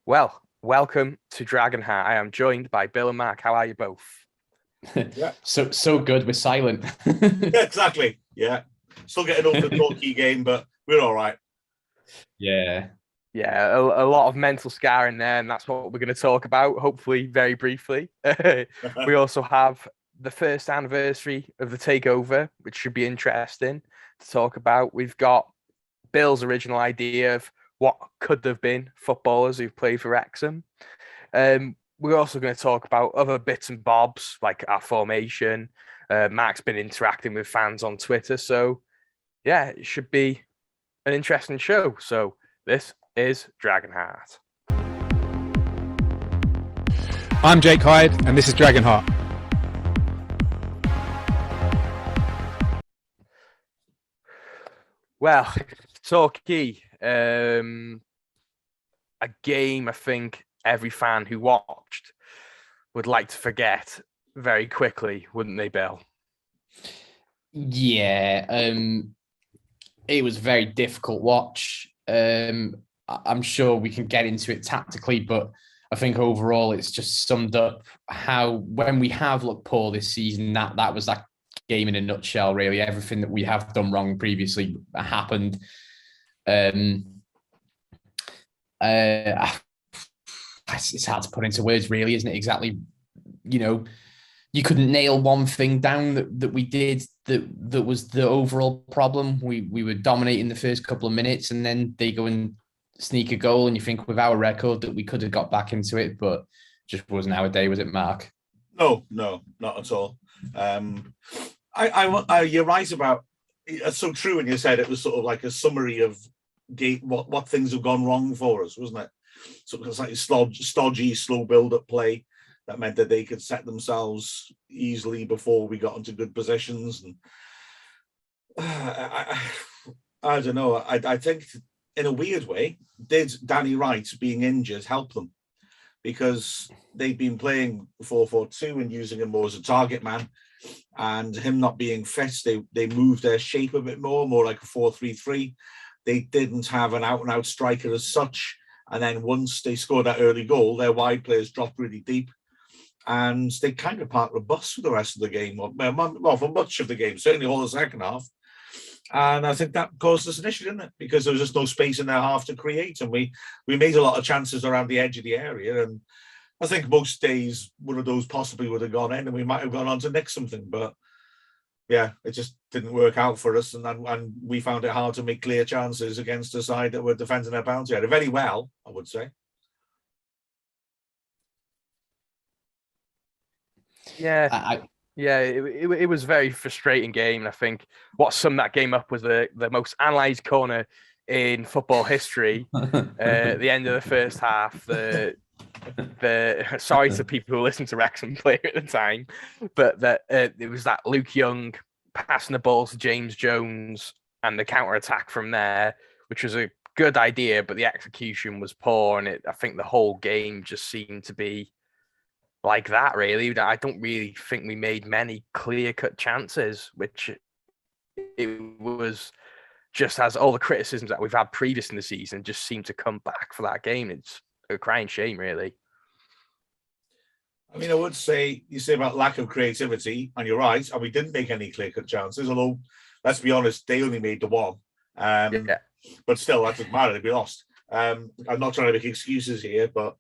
Well, welcome to Dragonheart. I am joined by Bill and Mark. How are you both? Yeah. So good. We're silent. Yeah, exactly. Yeah. Still getting over the Torquay game, but we're all right. Yeah. Yeah, a lot of mental scarring there, and that's what we're going to talk about, hopefully very briefly. We also have the first anniversary of the takeover, which should be interesting to talk about. We've got Bill's original idea of what could have been footballers who've played for Wrexham. We're also going to talk about other bits and bobs, like our formation. Mark's been interacting with fans on Twitter. So, yeah, it should be an interesting show. So, this is Dragonheart. I'm Jake Hyde, and this is Dragonheart. Well, Torquay, a game I think every fan who watched would like to forget very quickly, wouldn't they, Bill? Yeah. It was a very difficult watch. I'm sure we can get into it tactically, but I think overall it's just summed up how when we have looked poor this season, that was that game in a nutshell, really. Everything that we have done wrong previously happened. It's hard to put into words, really, isn't it? Exactly, you couldn't nail one thing down that we did that was the overall problem. We were dominating the first couple of minutes, and then they go and sneak a goal, and you think with our record that we could have got back into it, but just wasn't our day, was it, Mark? No, not at all. You're right about it's so true when you said it was sort of like a summary of what things have gone wrong for us, wasn't it? So it was like stodgy, slow build-up play that meant that they could set themselves easily before we got into good positions. And I don't know. I think in a weird way, did Danny Wright being injured help them? Because they've been playing 4-4-2 and using him more as a target man, and him not being fit, they moved their shape a bit more like a 4-3-3. They didn't have an out-and-out striker as such. And then once they scored that early goal, their wide players dropped really deep. And they kind of parked the bus for the rest of the game. Well, for much of the game, certainly all the second half. And I think that caused us an issue, didn't it? Because there was just no space in their half to create. And we made a lot of chances around the edge of the area. And I think most days, one of those possibly would have gone in and we might have gone on to nick something. But yeah, it just didn't work out for us. And we found it hard to make clear chances against a side that were defending their bounty area very well, I would say. Yeah, it was a very frustrating game. And I think what summed that game up was the most analysed corner in football history. The end of the first half, the sorry to people who listened to Wrexham play at the time, but that it was that Luke Young passing the ball to James Jones and the counter attack from there, which was a good idea, but the execution was poor, and I think the whole game just seemed to be like that. Really, I don't really think we made many clear-cut chances, which it was just as all the criticisms that we've had previous in the season just seemed to come back for that game. It's a crying shame, really. I mean, I would say, you say about lack of creativity, and you're right, and we didn't make any clear-cut chances, although, let's be honest, they only made the one. But still, that doesn't matter, we lost. I'm not trying to make excuses here, but,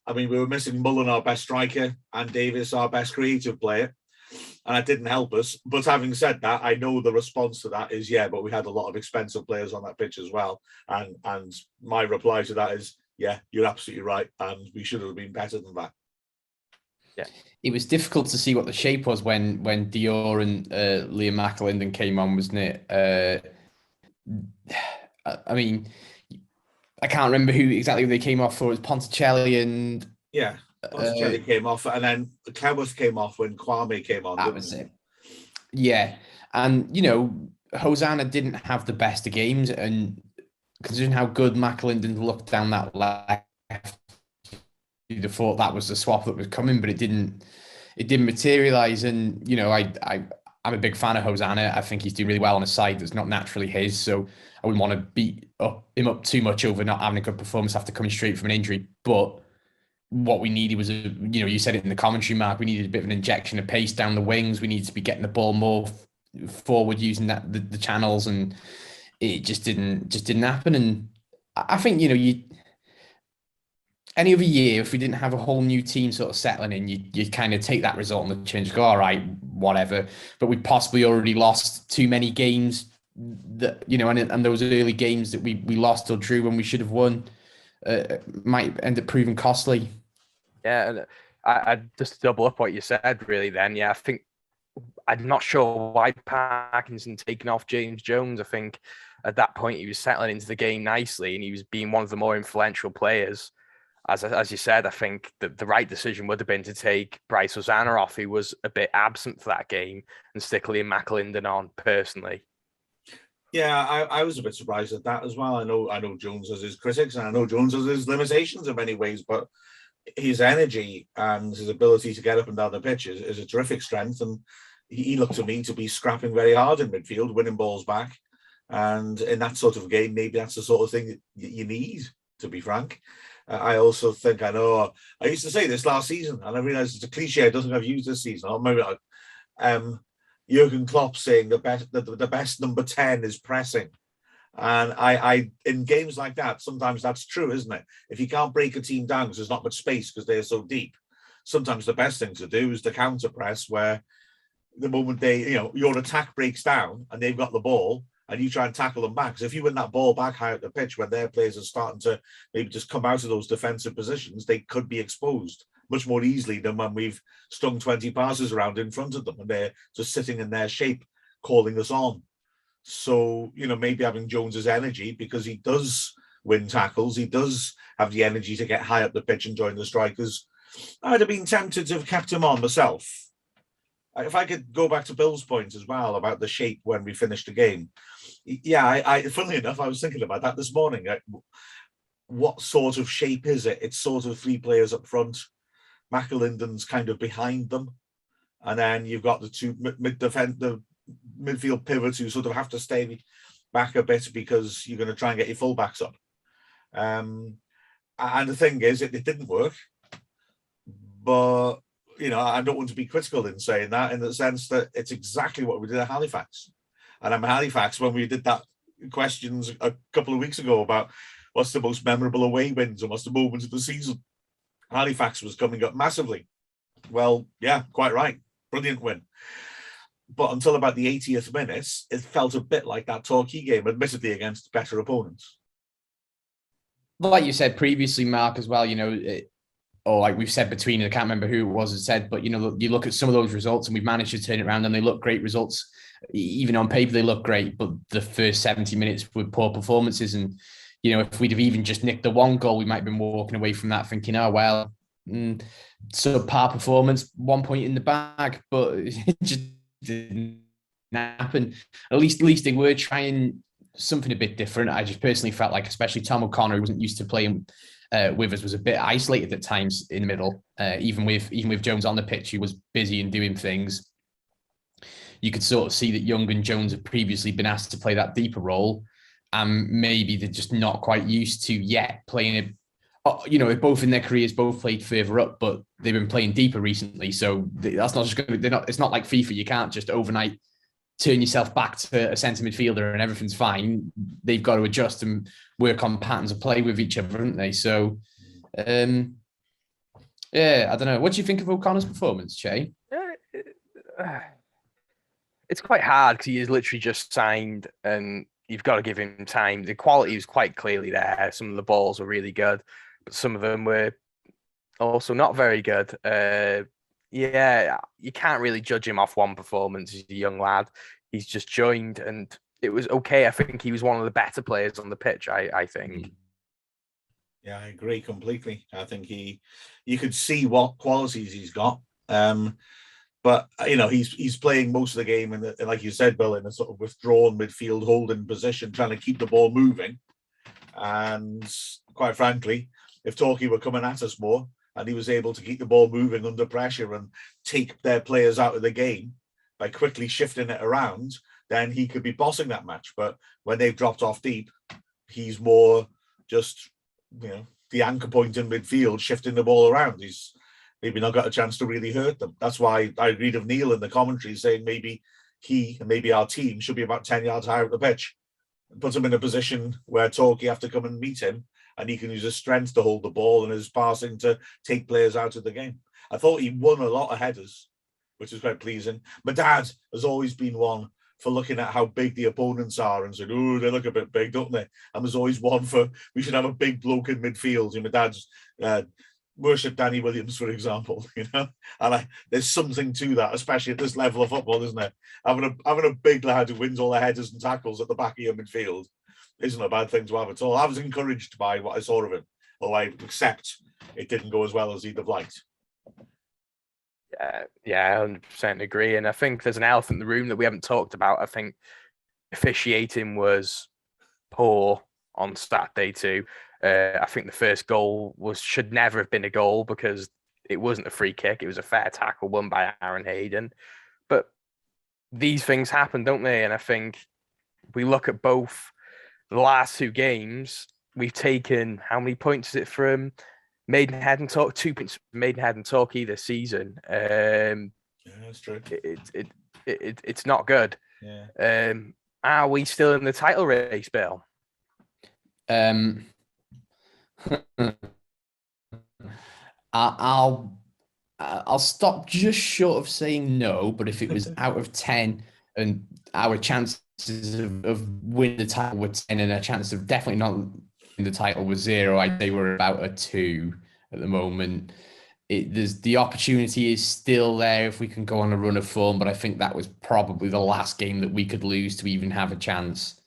I mean, we were missing Mullen, our best striker, and Davis, our best creative player, and it didn't help us. But having said that, I know the response to that is, yeah, but we had a lot of expensive players on that pitch as well, and my reply to that is, yeah, you're absolutely right, and we should have been better than that. Yeah, it was difficult to see what the shape was when Dior and Liam McAlinden came on, wasn't it? I mean, I can't remember who exactly they came off for. It was Ponticelli and Ponticelli came off, and then Kenworth came off when Kwame came on. That was it. Yeah, and Hosanna didn't have the best of games, and considering how good McAlinden looked down that left, you'd have thought that was the swap that was coming, but it didn't materialize. And I'm a big fan of Hosanna. I think he's doing really well on a side that's not naturally his. So I wouldn't want to beat him up too much over not having a good performance after coming straight from an injury. But what we needed was you said it in the commentary, Mark. We needed a bit of an injection of pace down the wings. We needed to be getting the ball more forward using the channels, and it just didn't happen. And I think any other year, if we didn't have a whole new team sort of settling in, you'd kind of take that result on the chin, go, all right, whatever. But we possibly already lost too many games that, and those early games that we lost or drew when we should have won might end up proving costly. Yeah, and I just double up what you said, really, then. Yeah, I think I'm not sure why Parkinson taking off James Jones. I think at that point he was settling into the game nicely and he was being one of the more influential players. As you said, I think that the right decision would have been to take Bryce Hosanna off, who was a bit absent for that game, and stick Liam McAlinden on, personally. Yeah, I was a bit surprised at that as well. I know Jones has his critics, and I know Jones has his limitations in many ways, but his energy and his ability to get up and down the pitch is a terrific strength. And he looked to me to be scrapping very hard in midfield, winning balls back. And in that sort of game, maybe that's the sort of thing that you need, to be frank. I also think, I used to say this last season, and I realised it's a cliche I don't think I've used this season. Or maybe Jurgen Klopp saying the best number 10 is pressing. And I in games like that, sometimes that's true, isn't it? If you can't break a team down because there's not much space because they're so deep, sometimes the best thing to do is the counter press, where the moment your attack breaks down and they've got the ball, and you try and tackle them back. Because if you win that ball back high up the pitch when their players are starting to maybe just come out of those defensive positions, they could be exposed much more easily than when we've stung 20 passes around in front of them and they're just sitting in their shape, calling us on. So, maybe having Jones's energy, because he does win tackles, he does have the energy to get high up the pitch and join the strikers. I'd have been tempted to have kept him on myself. If I could go back to Bill's point as well about the shape when we finished the game. Yeah, funnily enough, I was thinking about that this morning. What sort of shape is it? It's sort of three players up front. McAlinden's kind of behind them. And then you've got the two the midfield pivots who sort of have to stay back a bit because you're going to try and get your fullbacks up. And the thing is, it didn't work. But I don't want to be critical in saying that, in the sense that it's exactly what we did at Halifax. And I'm Halifax, when we did that questions a couple of weeks ago about what's the most memorable away wins and what's the moment of the season, Halifax was coming up massively. Well, yeah, quite right. Brilliant win. But until about the 80th minute, it felt a bit like that Torquay game, admittedly against better opponents. Like you said previously, Mark, as well, or like we've said between, I can't remember who it was that said, but you look at some of those results and we've managed to turn it around and they look great results. Even on paper, they look great, but the first 70 minutes were poor performances. And, if we'd have even just nicked the one goal, we might have been walking away from that thinking, oh, well, subpar performance, 1 point in the bag, but it just didn't happen. At least they were trying something a bit different. I just personally felt like, especially Tom O'Connor, who wasn't used to playing with us, was a bit isolated at times in the middle. Even with Jones on the pitch, he was busy and doing things. You could sort of see that Young and Jones have previously been asked to play that deeper role, and maybe they're just not quite used to yet playing it. Both in their careers, both played further up, but they've been playing deeper recently. So that's not just going to. It's not like FIFA. You can't just overnight turn yourself back to a centre midfielder and everything's fine. They've got to adjust and work on patterns of play with each other, haven't they? So, yeah, I don't know. What do you think of O'Connor's performance, Chay? It's quite hard because he is literally just signed and you've got to give him time. The quality was quite clearly there. Some of the balls were really good, but some of them were also not very good. Yeah, you can't really judge him off one performance. He's a young lad. He's just joined and it was okay. I think he was one of the better players on the pitch, I think. Yeah, I agree completely. I think you could see what qualities he's got. But he's playing most of the game and like you said, Bill, in a sort of withdrawn midfield holding position, trying to keep the ball moving. And quite frankly, if Torquay were coming at us more and he was able to keep the ball moving under pressure and take their players out of the game, by quickly shifting it around, then he could be bossing that match. But when they've dropped off deep, he's more just, the anchor point in midfield, shifting the ball around. He's maybe not got a chance to really hurt them. That's why I agreed with Neil in the commentary saying maybe he and maybe our team should be about 10 yards higher at the pitch. Put him in a position where Torquay have to come and meet him, and he can use his strength to hold the ball and his passing to take players out of the game. I thought he won a lot of headers, which is quite pleasing. My dad has always been one for looking at how big the opponents are and said, oh, they look a bit big, don't they? And there's always one for, we should have a big bloke in midfield. My dad's worship Danny Williams, for example, and there's something to that, especially at this level of football, isn't it? Having a big lad who wins all the headers and tackles at the back of your midfield isn't a bad thing to have at all. I was encouraged by what I saw of him, although I accept it didn't go as well as he'd have liked. Yeah, 100% agree. And I think there's an elephant in the room that we haven't talked about. I think officiating was poor on Saturday too. I think the first goal should never have been a goal because it wasn't a free kick. It was a fair tackle won by Aaron Hayden. But these things happen, don't they? And I think we look at both the last two games. We've taken, how many points is it from Maidenhead and Torquay? 2 points from Maidenhead and Torquay this season. Yeah, that's true. It's not good. Yeah. Are we still in the title race, Bill? I'll stop just short of saying no, but if it was out of 10 and our chances of winning the title were 10 and a chance of definitely not winning the title was 0, I'd say we're about a 2 at the moment. The opportunity is still there if we can go on a run of form, but I think that was probably the last game that we could lose to even have a chance.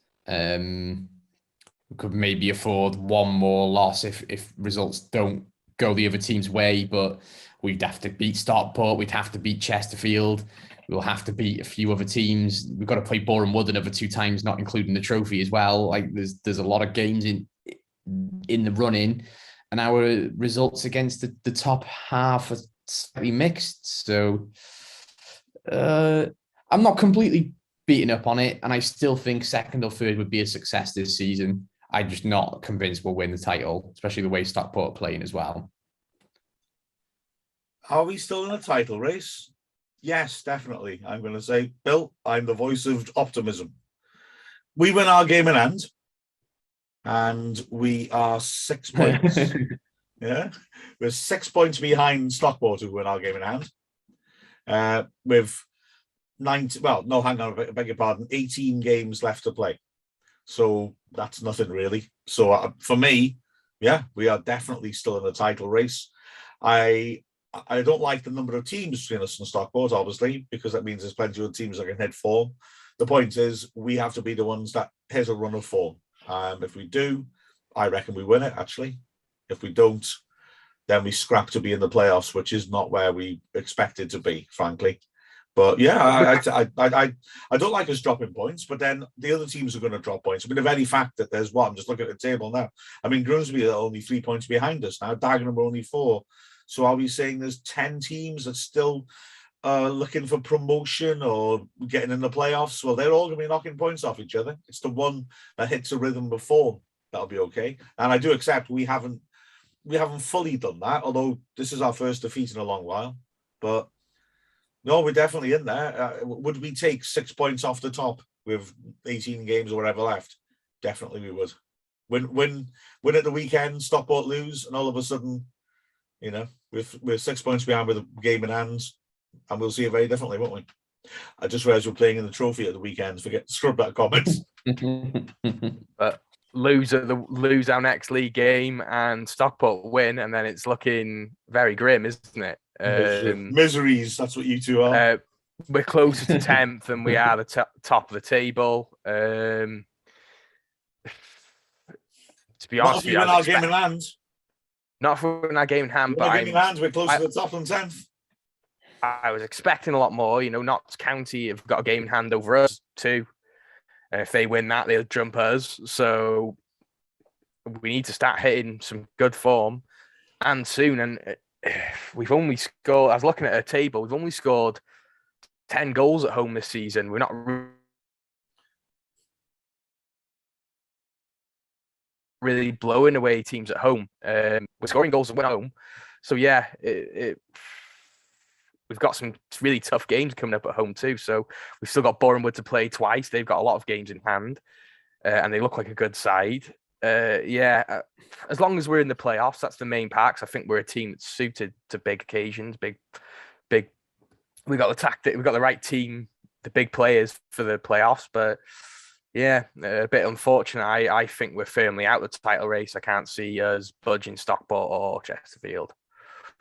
We could maybe afford one more loss if results don't go the other team's way, but we'd have to beat Stockport, we'd have to beat Chesterfield, we'll have to beat a few other teams. We've got to play Boreham Wood another 2 times, not including the trophy as well. Like there's a lot of games in the run-in, and our results against the top half are slightly mixed. So I'm not completely beaten up on it, and I still think second or third would be a success this season. I'm just not convinced we'll win the title, especially the way Stockport are playing as well. Are we still in a title race? Yes, definitely. I'm going to say, Bill, I'm the voice of optimism. We win our game in hand, and we are 6 points. Yeah, we're 6 points behind Stockport, who win our game in hand. With 19, well, no, hang on, I beg your pardon, 18 games left to play. So that's nothing really. So for me, yeah, we are definitely still in the title race. I don't like the number of teams between us and Stockport, obviously, because that means there's plenty of teams that can hit form. The point is, we have to be the ones that hit a run of form. If we do, I reckon we win it, actually. If we don't, then we scrap to be in the playoffs, which is not where we expected to be, frankly. But yeah, I don't like us dropping points, but then the other teams are going to drop points. I mean, the very fact that there's I'm just looking at the table now. I mean, Grimsby are only 3 points behind us now. Dagenham are only 4. So are we saying there's 10 teams that still looking for promotion or getting in the playoffs? Well, they're all going to be knocking points off each other. It's the one that hits a rhythm of form that'll be okay. And I do accept we haven't fully done that, although this is our first defeat in a long while. But no, we're definitely in there. Would we take 6 points off the top with 18 games or whatever left? Definitely we would. Win at the weekend, Stockport lose, and all of a sudden, we're 6 points behind with a game in hand, and we'll see it very differently, won't we? I just realised we're playing in the trophy at the weekend. Forget to scrub that comment. But lose our next league game and Stockport win, and then it's looking very grim, isn't it? Miseries, that's what you two are. We're closer to 10th than we are the top of the table. To be honest, not if we win our game in hand. Not if we win our game in hand, but we're closer to the top than 10th. I was expecting a lot more. Notts County have got a game in hand over us too. If they win that, they'll jump us. So we need to start hitting some good form and soon. And we've only scored, I was looking at a table, we've only scored 10 goals at home this season. We're not really blowing away teams at home. We're scoring goals at home. So yeah, we've got some really tough games coming up at home too. So we've still got Bournemouth to play twice. They've got a lot of games in hand, and they look like a good side. As long as we're in the playoffs, that's the main part. 'Cause I think we're a team that's suited to big occasions, big. We got the tactic, we got the right team, the big players for the playoffs. But yeah, a bit unfortunate. I think we're firmly out of the title race. I can't see us budging Stockport or Chesterfield.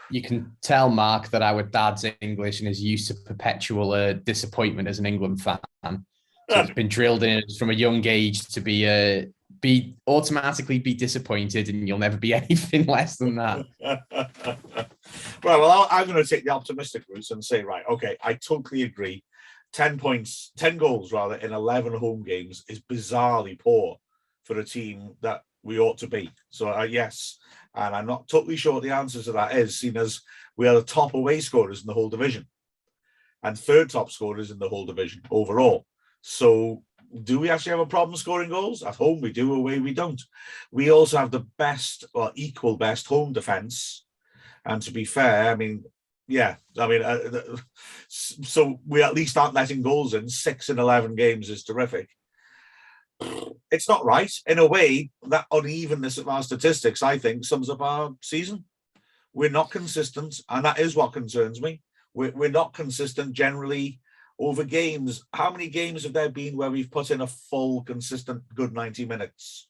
You can tell, Mark, that our dad's English and is used to perpetual disappointment as an England fan. So it's been drilled in us from a young age to be automatically be disappointed, and you'll never be anything less than that. Well, I'm going to take the optimistic route and say, right, okay, I totally agree. 10 goals rather, in 11 home games is bizarrely poor for a team that we ought to be. So yes, and I'm not totally sure what the answer to that is, seeing as we are the top away scorers in the whole division and third top scorers in the whole division overall. So do we actually have a problem scoring goals? At home we do, away we don't. We also have the best, or equal best, home defence. And to be fair, so we at least aren't letting goals in. 6 in 11 games is terrific. It's not right. In a way, that unevenness of our statistics, I think, sums up our season. We're not consistent, and that is what concerns me. We're not consistent generally over games. How many games have there been where we've put in a full, consistent, good 90 minutes?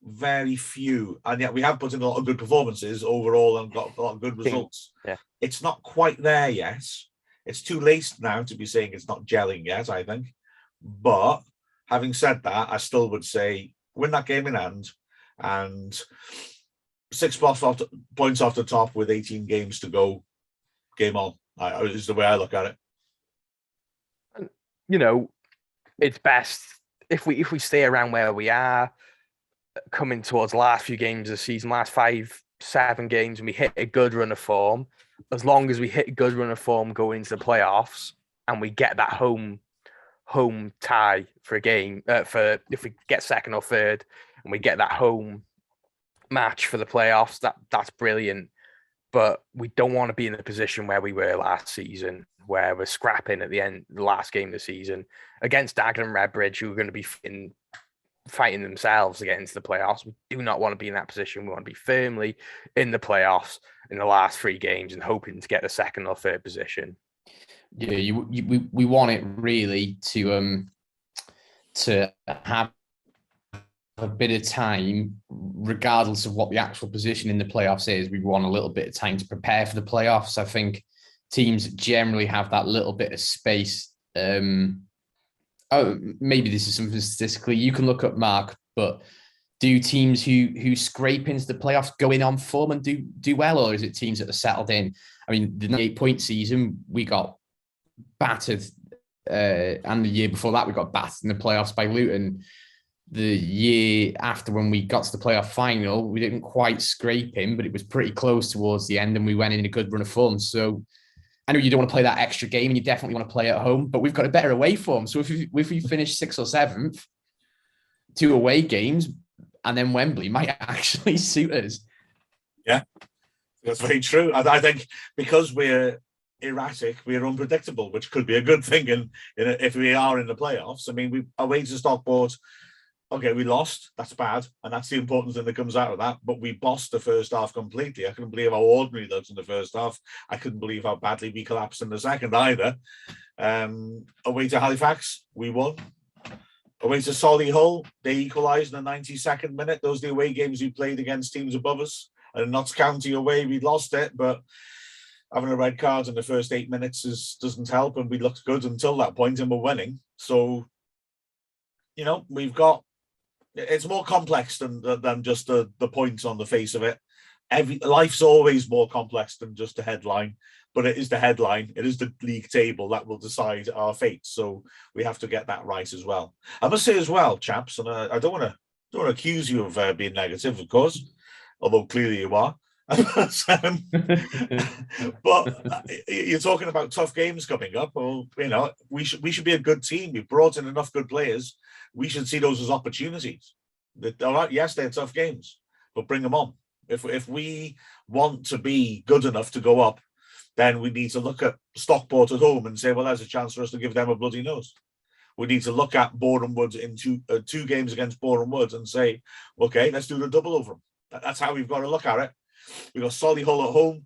Very few. And yet we have put in a lot of good performances overall and got a lot of good results. Yeah. It's not quite there yet. It's too late now to be saying it's not gelling yet, I think. But having said that, I still would say win that game in hand, and 6 points off the top with 18 games to go. Game on. Is the way I look at it. You know, it's best if we stay around where we are, coming towards the last few games of the season, last 5-7 games, and we hit a good run of form. As long as we hit a good run of form going into the playoffs, and we get that home tie for a game, for if we get second or third, and we get that home match for the playoffs, that's brilliant. But we don't want to be in the position where we were last season, where we're scrapping at the end, the last game of the season against Dagenham and Redbridge, who are going to be fighting themselves to get into the playoffs. We do not want to be in that position. We want to be firmly in the playoffs in the last 3 games and hoping to get the second or third position. Yeah, we want it really to have a bit of time, regardless of what the actual position in the playoffs is. We want a little bit of time to prepare for the playoffs. I think teams generally have that little bit of space. Maybe this is something statistically you can look up, Mark, but do teams who scrape into the playoffs go in on form and do well, or is it teams that are settled in? I mean, the 8-point season, we got battered, and the year before that, we got battered in the playoffs by Luton. The year after, when we got to the playoff final, we didn't quite scrape in, but it was pretty close towards the end, and we went in a good run of form. So I know you don't want to play that extra game, and you definitely want to play at home, but we've got a better away form. So if we finish 6th or 7th, 2 away games, and then Wembley might actually suit us. Yeah, that's very true. I think because we're erratic, we're unpredictable, which could be a good thing if we are in the playoffs. I mean, we away to Stockport. Okay, we lost. That's bad, and that's the important thing that comes out of that. But we bossed the first half completely. I couldn't believe how ordinary that was in the first half. I couldn't believe how badly we collapsed in the second either. Away to Halifax, we won. Away to Solihull, they equalised in the 92nd minute. Those are the away games we played against teams above us. And Notts County away, we lost it, but having a red card in the first 8 minutes doesn't help, and we looked good until that point, and we're winning. So, you know, it's more complex than just the points on the face of it. Life's always more complex than just a headline, but it is the headline. It is the league table that will decide our fate. So we have to get that right as well. I must say as well, chaps, and I don't want to accuse you of being negative, of course, although clearly you are. But you're talking about tough games coming up. Well, we should be a good team. We've brought in enough good players. We should see those as opportunities. All right, yes, they're tough games, but bring them on. If we want to be good enough to go up, then we need to look at Stockport at home and say, well, there's a chance for us to give them a bloody nose. We need to look at Boreham Wood in two games against Boreham Wood and say, okay, let's do the double over them. That's how we've got to look at it. We've got Solihull at home.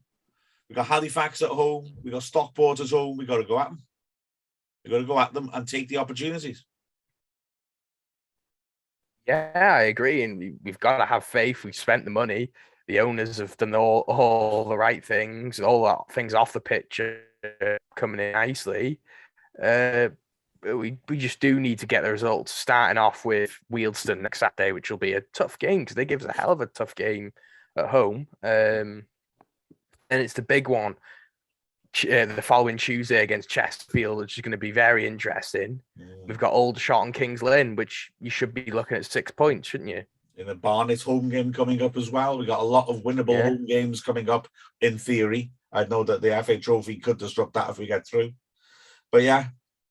We've got Halifax at home. We've got Stockport at home. We've got to go at them. We've got to go at them and take the opportunities. Yeah, I agree. And we've got to have faith. We've spent the money. The owners have done all the right things. All the things off the pitch are coming in nicely. We just do need to get the results, starting off with Wealdstone next Saturday, which will be a tough game because they give us a hell of a tough game at home. And it's the big one the following Tuesday against Chesterfield, which is going to be very interesting. We've got Aldershot and Kings Lynn, which you should be looking at 6 points, shouldn't you? In the Barnet home game coming up as well. We've got a lot of winnable home games coming up in theory. I know that the FA Trophy could disrupt that if we get through. But yeah,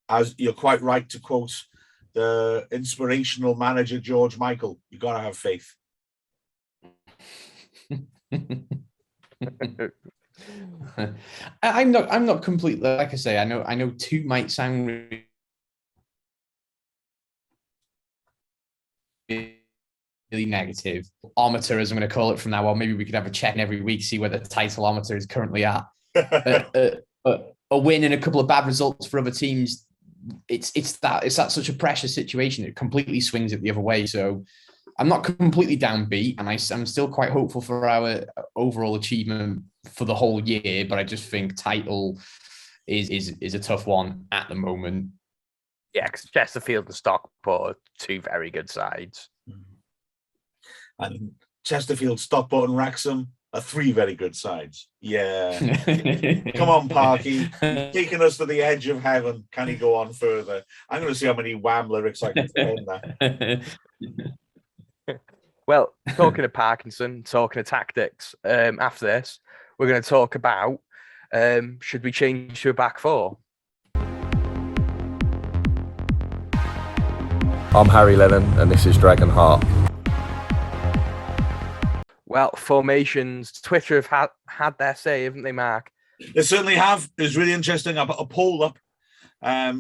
as you're quite right to quote the inspirational manager George Michael, you got to have faith. I'm not completely, like I say, I know two might sound really negative. Ometer, as I'm going to call it from now on. Maybe we could have a check every week, see where the title ometer is currently at. A win and a couple of bad results for other teams. It's that such a precious situation. It completely swings it the other way. So I'm not completely downbeat, and I'm still quite hopeful for our overall achievement for the whole year. But I just think title is a tough one at the moment. Yeah, because Chesterfield and Stockport are two very good sides. And Chesterfield, Stockport and Wrexham are three very good sides. Yeah. Come on, Parky. He's taking us to the edge of heaven. Can he go on further? I'm going to see how many Wham lyrics I can put in there. Well, talking of Parkinson, talking of tactics, after this, we're going to talk about should we change to a back four? I'm Harry Lennon, and this is Dragonheart. Well, formations, Twitter have had their say, haven't they, Mark? They certainly have. It's really interesting. I put a poll up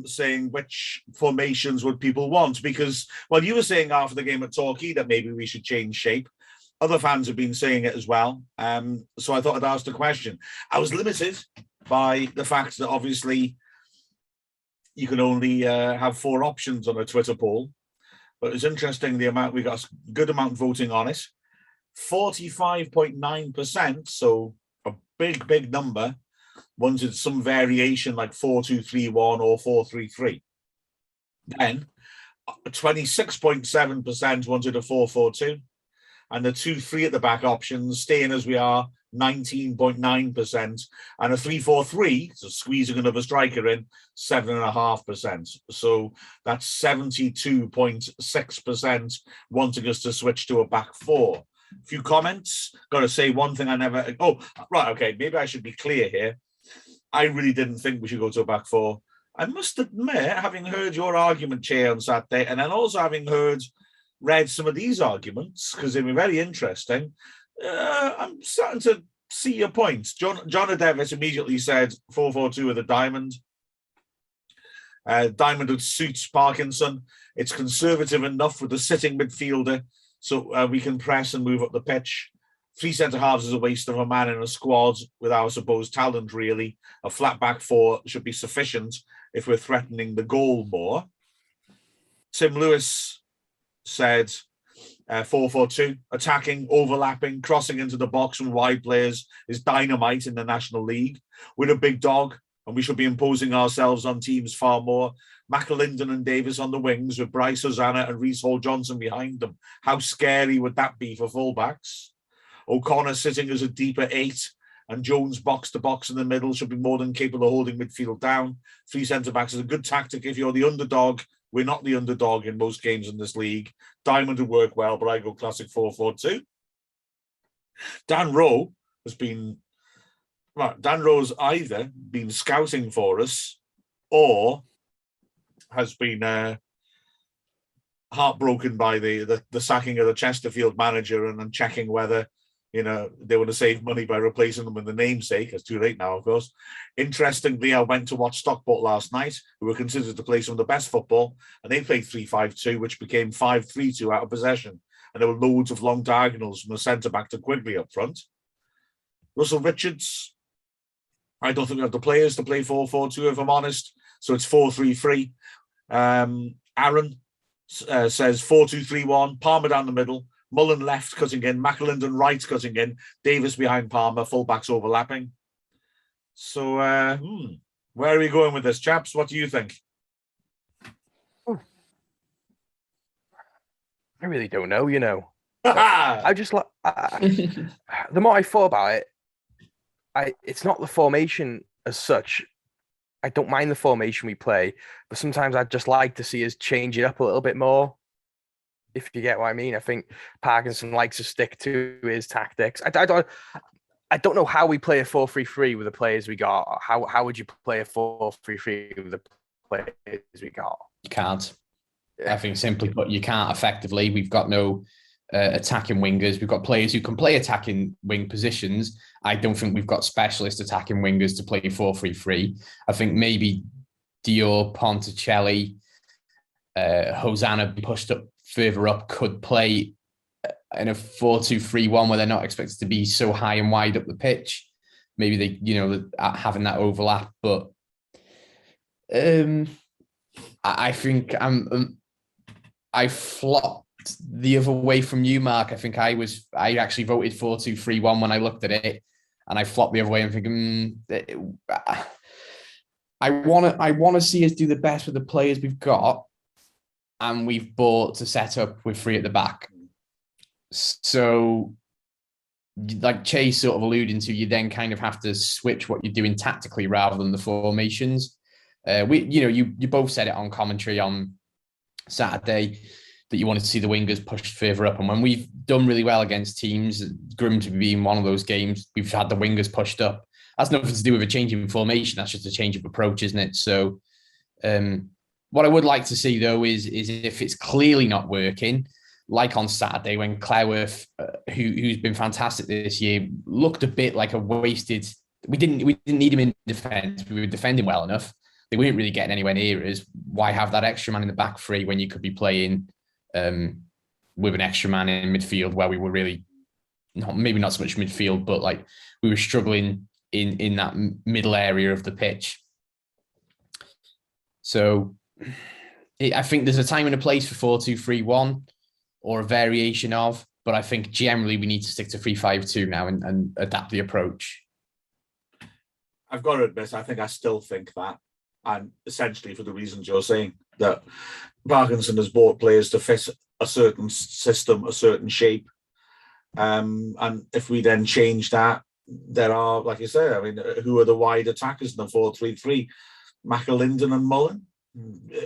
saying which formations would people want, because, well, you were saying after the game at Torquay that maybe we should change shape. Other fans have been saying it as well. So I thought I'd ask the question. I was limited by the fact that obviously you can only have 4 options on a Twitter poll. But it's interesting the amount, we got a good amount voting on it. 45.9%, so a big number, wanted some variation like 4-2-3-1 or 4-3-3. Then 26.7% wanted a 4-4-2, and the 2-3 at the back options, staying as we are, 19.9%, and a 3-4-3, so squeezing another striker in, 7.5%. So that's 72.6% wanting us to switch to a back four. A few comments. Got to say one thing I never... Oh, right, okay, maybe I should be clear here. I really didn't think we should go to a back four. I must admit, having heard your argument, Chay, on Saturday, and then also having read some of these arguments, because they were very interesting, I'm starting to see your points. John Adevis immediately said 4-4-2 with a diamond. Diamond would suit Parkinson. It's conservative enough with the sitting midfielder, so we can press and move up the pitch. 3 centre-halves is a waste of a man in a squad with our supposed talent, really. A flat back four should be sufficient if we're threatening the goal more. Tim Lewis said 4-4-2, attacking, overlapping, crossing into the box from wide players is dynamite in the National League. We're a big dog, and we should be imposing ourselves on teams far more. McAlinden and Davis on the wings with Bryce Hosanna and Reece Hall-Johnson behind them. How scary would that be for fullbacks? O'Connor sitting as a deeper 8 and Jones box to box in the middle should be more than capable of holding midfield down. 3 centre-backs is a good tactic if you're the underdog. We're not the underdog in most games in this league. Diamond would work well, but I go classic 4-4-2. Dan Rowe has been, right, Dan Rowe's either been scouting for us or has been heartbroken by the sacking of the Chesterfield manager and then checking whether, they want to save money by replacing them with the namesake. It's too late now, of course. Interestingly, I went to watch Stockport last night, who were considered to play some of the best football, and they played 3-5-2, which became 5-3-2 out of possession. And there were loads of long diagonals from the centre-back to Quigley up front. Russell Richards, I don't think we have the players to play 4-4-2, if I'm honest. So it's 4-3-3. Aaron says 4-2-3-1, Palmer down the middle, Mullen left cutting in, McAlinden right cutting in, Davis behind Palmer, fullbacks overlapping. So where are we going with this, chaps? What do you think? I really don't know, I just like the more I thought about it, it's not the formation as such. I don't mind the formation we play, but sometimes I'd just like to see us change it up a little bit more. If you get what I mean. I think Parkinson likes to stick to his tactics. I don't know how we play a 4-3-3 with the players we got. How would you play a 4-3-3 with the players we got? You can't. I think simply put, you can't effectively. We've got no attacking wingers. We've got players who can play attacking wing positions. I don't think we've got specialist attacking wingers to play 4-3-3. I think maybe Dior, Ponticelli, Hosanna pushed up further up could play in a 4-2-3-1 where they're not expected to be so high and wide up the pitch. Maybe they, having that overlap. But I think I flopped the other way from you, Mark. I think I actually voted 4-2-3-1 when I looked at it, and I flopped the other way. I'm thinking, I want to see us do the best with the players we've got, and we've bought to set up with 3 at the back. So, like Chay's sort of alluding to, you then kind of have to switch what you're doing tactically rather than the formations. You both said it on commentary on Saturday that you wanted to see the wingers pushed further up, and when we've done really well against teams, Grimsby being one of those games, we've had the wingers pushed up. That's nothing to do with a change in formation. That's just a change of approach, isn't it? So, what I would like to see though is if it's clearly not working, like on Saturday when Clareworth, who's been fantastic this year, looked a bit like a wasted. We didn't need him in defence. We were defending well enough. They weren't really getting anywhere near us. Why have that extra man in the back 3 when you could be playing with an extra man in midfield where we were really maybe not so much midfield, but like we were struggling in that middle area of the pitch. So I think there's a time and a place for 4-2-3-1 or a variation of, but I think generally we need to stick to 3-5-2 now and adapt the approach. I've got to admit, I think I still think that, and essentially for the reasons you're saying, that Parkinson has bought players to fit a certain system, a certain shape. And if we then change that, there are, like you say, I mean, who are the wide attackers in the 4-3-3? McAlinden and Mullen.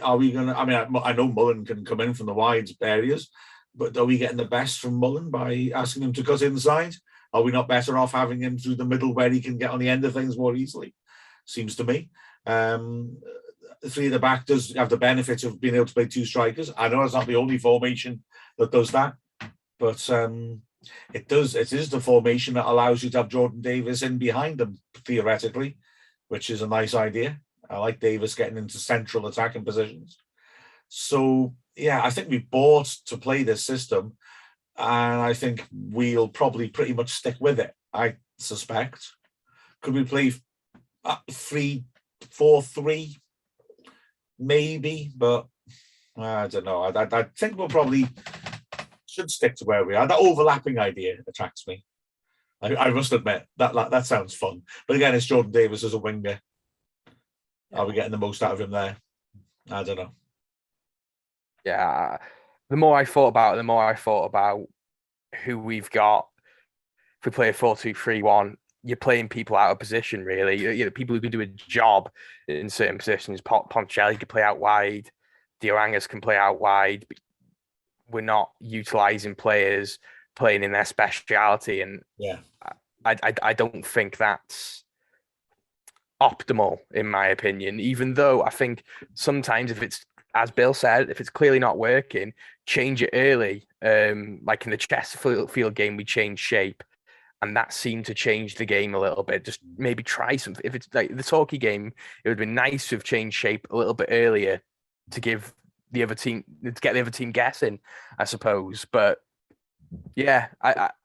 Are we going to, I mean, I know Mullen can come in from the wide areas, but are we getting the best from Mullen by asking him to cut inside? Are we not better off having him through the middle where he can get on the end of things more easily? Seems to me. 3 at the back does have the benefit of being able to play 2 strikers. I know it's not the only formation that does that, but it is the formation that allows you to have Jordan Davis in behind them, theoretically, which is a nice idea. I like Davis getting into central attacking positions. So, yeah, I think we bought to play this system, and I think we'll probably pretty much stick with it, I suspect. Could we play 3-4-3? Maybe, but I don't know. I think we'll probably should stick to where we are. That overlapping idea attracts me. I must admit, that sounds fun. But again, it's Jordan Davis as a winger. Are we getting the most out of him there? I don't know. Yeah. The more I thought about who we've got. If we play a 4-2-3-1, you're playing people out of position, really. People who can do a job in certain positions. Ponticelli can play out wide. Diorangas can play out wide. But we're not utilising players playing in their speciality. And I don't think that's optimal, in my opinion, even though I think sometimes if it's, as Bill said, if it's clearly not working, change it early. Like in the Chesterfield game, we changed shape, and that seemed to change the game a little bit. Just maybe try something. If it's like the Torquay game, it would have been nice to have changed shape a little bit earlier to give the other team, to get the other team guessing, I suppose. But yeah,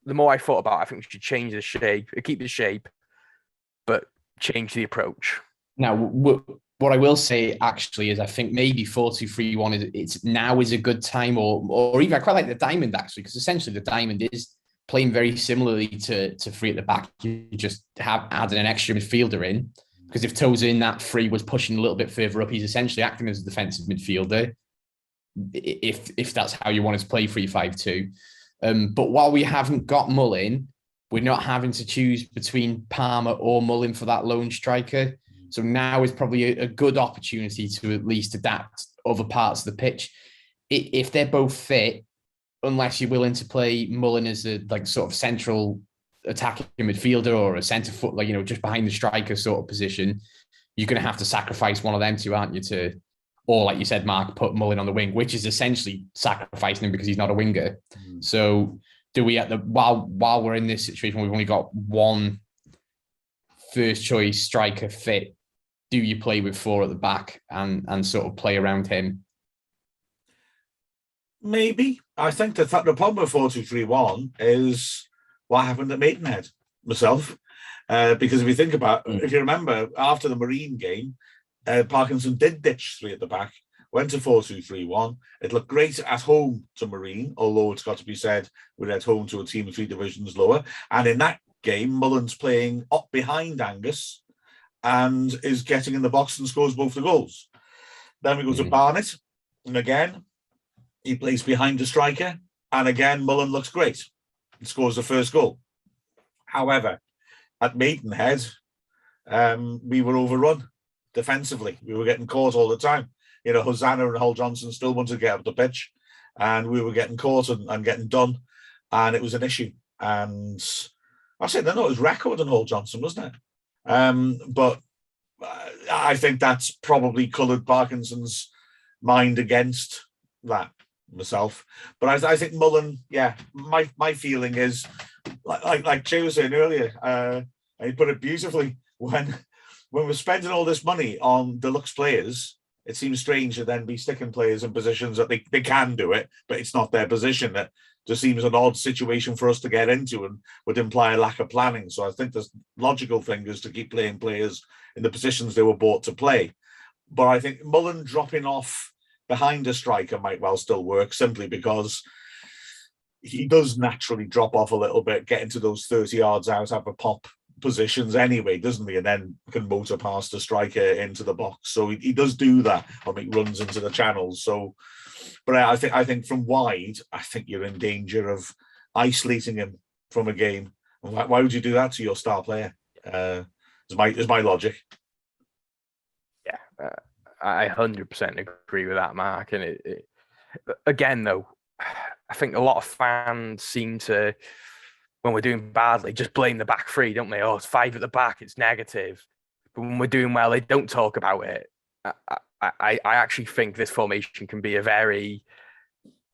the more I thought about it, I think we should change the shape, keep the shape, but change the approach. Now, what I will say actually is I think maybe 4-2-3-1 is a good time, or even I quite like the diamond actually, because essentially the diamond is playing very similarly to three at the back. You just have added an extra midfielder in, because if Tozer in that three was pushing a little bit further up, he's essentially acting as a defensive midfielder, if that's how you want to play 3-5-2. But while we haven't got Mullin, we're not having to choose between Palmer or Mullin for that lone striker. So now is probably a good opportunity to at least adapt other parts of the pitch. If they're both fit, unless you're willing to play Mullin as a like sort of central attacking midfielder or a centre foot, like, just behind the striker sort of position, you're going to have to sacrifice one of them two, aren't you? Or like you said, Mark, put Mullin on the wing, which is essentially sacrificing him because he's not a winger. So do we while we're in this situation, we've only got one first choice striker fit, do you play with four at the back and sort of play around him? Maybe. I think the problem with 4-2-3-1 is what happened at Maidenhead, myself. Because if you think about, if you remember, after the Marine game, Parkinson did ditch three at the back, went to 4-2-3-1. It looked great at home to Marine, although it's got to be said, we're at home to a team 3 divisions lower. And in that game, Mullen's playing up behind Angus and is getting in the box and scores both the goals. Then we go to Barnet, and again, he plays behind the striker, and again, Mullen looks great and scores the first goal. However, at Maidenhead, we were overrun defensively. We were getting caught all the time. Hosanna and Hull Johnson still wanted to get up the pitch, and we were getting caught and getting done, and it was an issue. And I said, no, it was record on Hull Johnson, wasn't it? But I think that's probably coloured Parkinson's mind against that myself. But I think Mullen, yeah, my feeling is like Chay was saying earlier, and he put it beautifully, when we're spending all this money on deluxe players, it seems strange to then be sticking players in positions that they can do it, but it's not their position. That just seems an odd situation for us to get into and would imply a lack of planning. So I think the logical thing is to keep playing players in the positions they were bought to play. But I think Mullen dropping off behind a striker might well still work, simply because he does naturally drop off a little bit, get into those 30 yards out, have a pop positions anyway, doesn't he? And then can motor past the striker into the box. So he does do that, or make runs into the channels. So, but I think from wide, I think you're in danger of isolating him from a game. Why would you do that to your star player? Is my logic. Yeah, I 100% agree with that, Mark. And it again, though, I think a lot of fans seem to, when we're doing badly, just blame the back three, don't they? Oh, it's 5 at the back, it's negative. But when we're doing well, they don't talk about it. I actually think this formation can be a very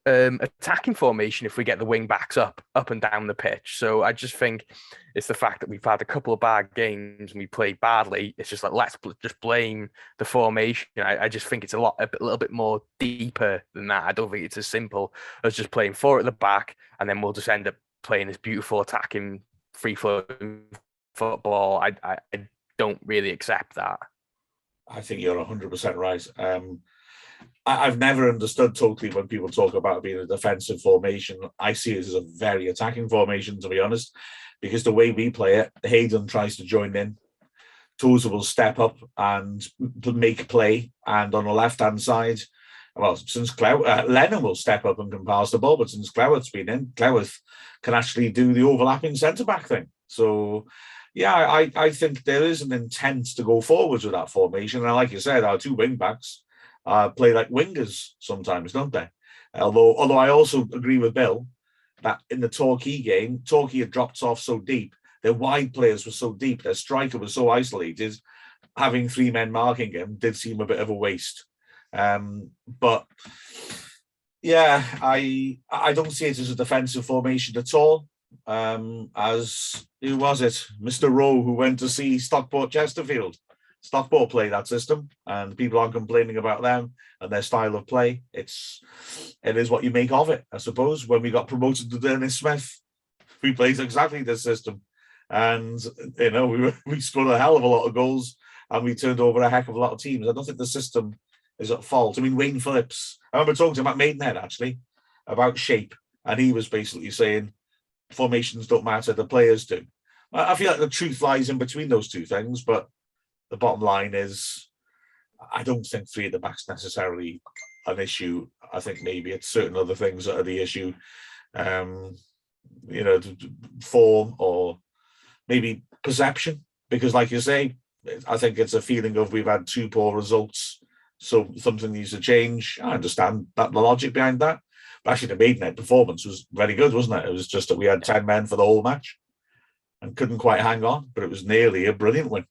attacking formation if we get the wing backs up and down the pitch. So I just think it's the fact that we've had a couple of bad games and we played badly. It's just like, let's just blame the formation. I just think it's a little bit more deeper than that. I don't think it's as simple as just playing 4 at the back and then we'll just end up playing this beautiful attacking free-flowing football. I don't really accept that. I think you're 100% right. I've never understood totally when people talk about being a defensive formation. I see it as a very attacking formation, to be honest, because the way we play it, Hayden tries to join in. Tozer will step up and make play. And on the left-hand side, well, since Lennon will step up and can pass the ball, but since Cleworth's been in, Cleworth can actually do the overlapping centre-back thing. So, yeah, I think there is an intent to go forwards with that formation. And like you said, our 2 wing-backs play like wingers sometimes, don't they? Although I also agree with Bill that in the Torquay game, Torquay had dropped off so deep Their wide players were so deep. Their striker was so isolated. Having 3 men marking him did seem a bit of a waste. But yeah, I don't see it as a defensive formation at all. As who was it? Mr. Rowe, who went to see Stockport Chesterfield. Stockport play that system, and people aren't complaining about them and their style of play. It is what you make of it, I suppose. When we got promoted to Dennis Smith, we played exactly this system, and we scored a hell of a lot of goals, and we turned over a heck of a lot of teams. I don't think the system is at fault. I mean, Wayne Phillips, I remember talking to him at Maidenhead actually about shape, and he was basically saying formations don't matter, the players do. I feel like the truth lies in between those two things, but the bottom line is I don't think 3 at the back's necessarily an issue. I think maybe it's certain other things that are the issue. Form or maybe perception, because like you say, I think it's a feeling of we've had 2 poor results, so something needs to change. I understand that, the logic behind that, but actually the Maidenhead performance was very good, wasn't it? It was just that we had 10 men for the whole match and couldn't quite hang on, but it was nearly a brilliant win.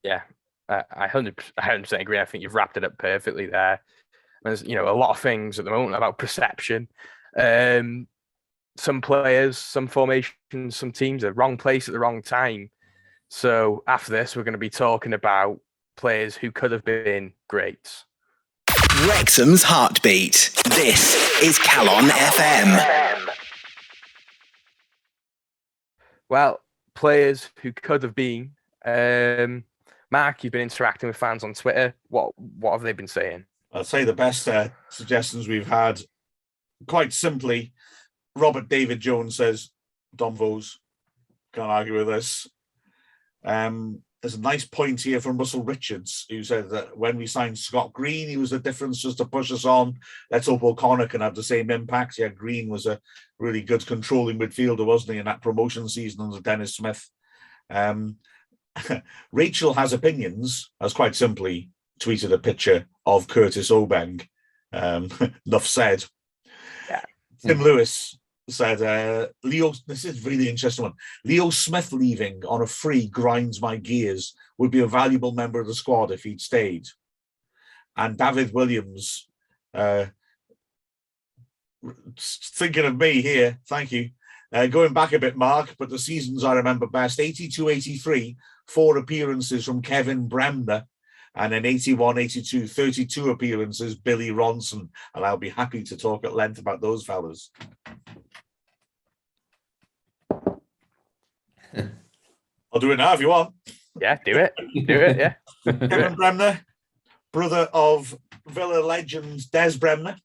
Yeah, I 100% agree. I think you've wrapped it up perfectly there. There's a lot of things at the moment about perception. Some players, some formations, some teams are wrong place at the wrong time. So after this, we're going to be talking about players who could have been greats. Wrexham's Heartbeat. This is Calon FM. Well, players who could have been. Mark, you've been interacting with fans on Twitter. What have they been saying? I'd say the best suggestions we've had, quite simply, Robert David Jones says, Don Vos, can't argue with this. There's a nice point here from Russell Richards, who said that when we signed Scott Green, he was the difference just to push us on. Let's hope O'Connor can have the same impact. Yeah, Green was a really good controlling midfielder, wasn't he, in that promotion season under Dennis Smith. Rachel Has Opinions has quite simply tweeted a picture of Curtis Obeng. Enough said. Yeah. Tim Lewis said, Leo, this is a really interesting one. Leo Smith leaving on a free grinds my gears. Would be a valuable member of the squad if he'd stayed. And David Williams, thinking of me here, thank you. Going back a bit, Mark, but the seasons I remember best, 82-83, 4 appearances from Kevin Bremner, and then 81-82, 32 appearances, Billy Ronson. And I'll be happy to talk at length about those fellas. I'll do it now if you want. Yeah, do it. Do it, yeah. Kevin Bremner, brother of Villa legend Des Bremner,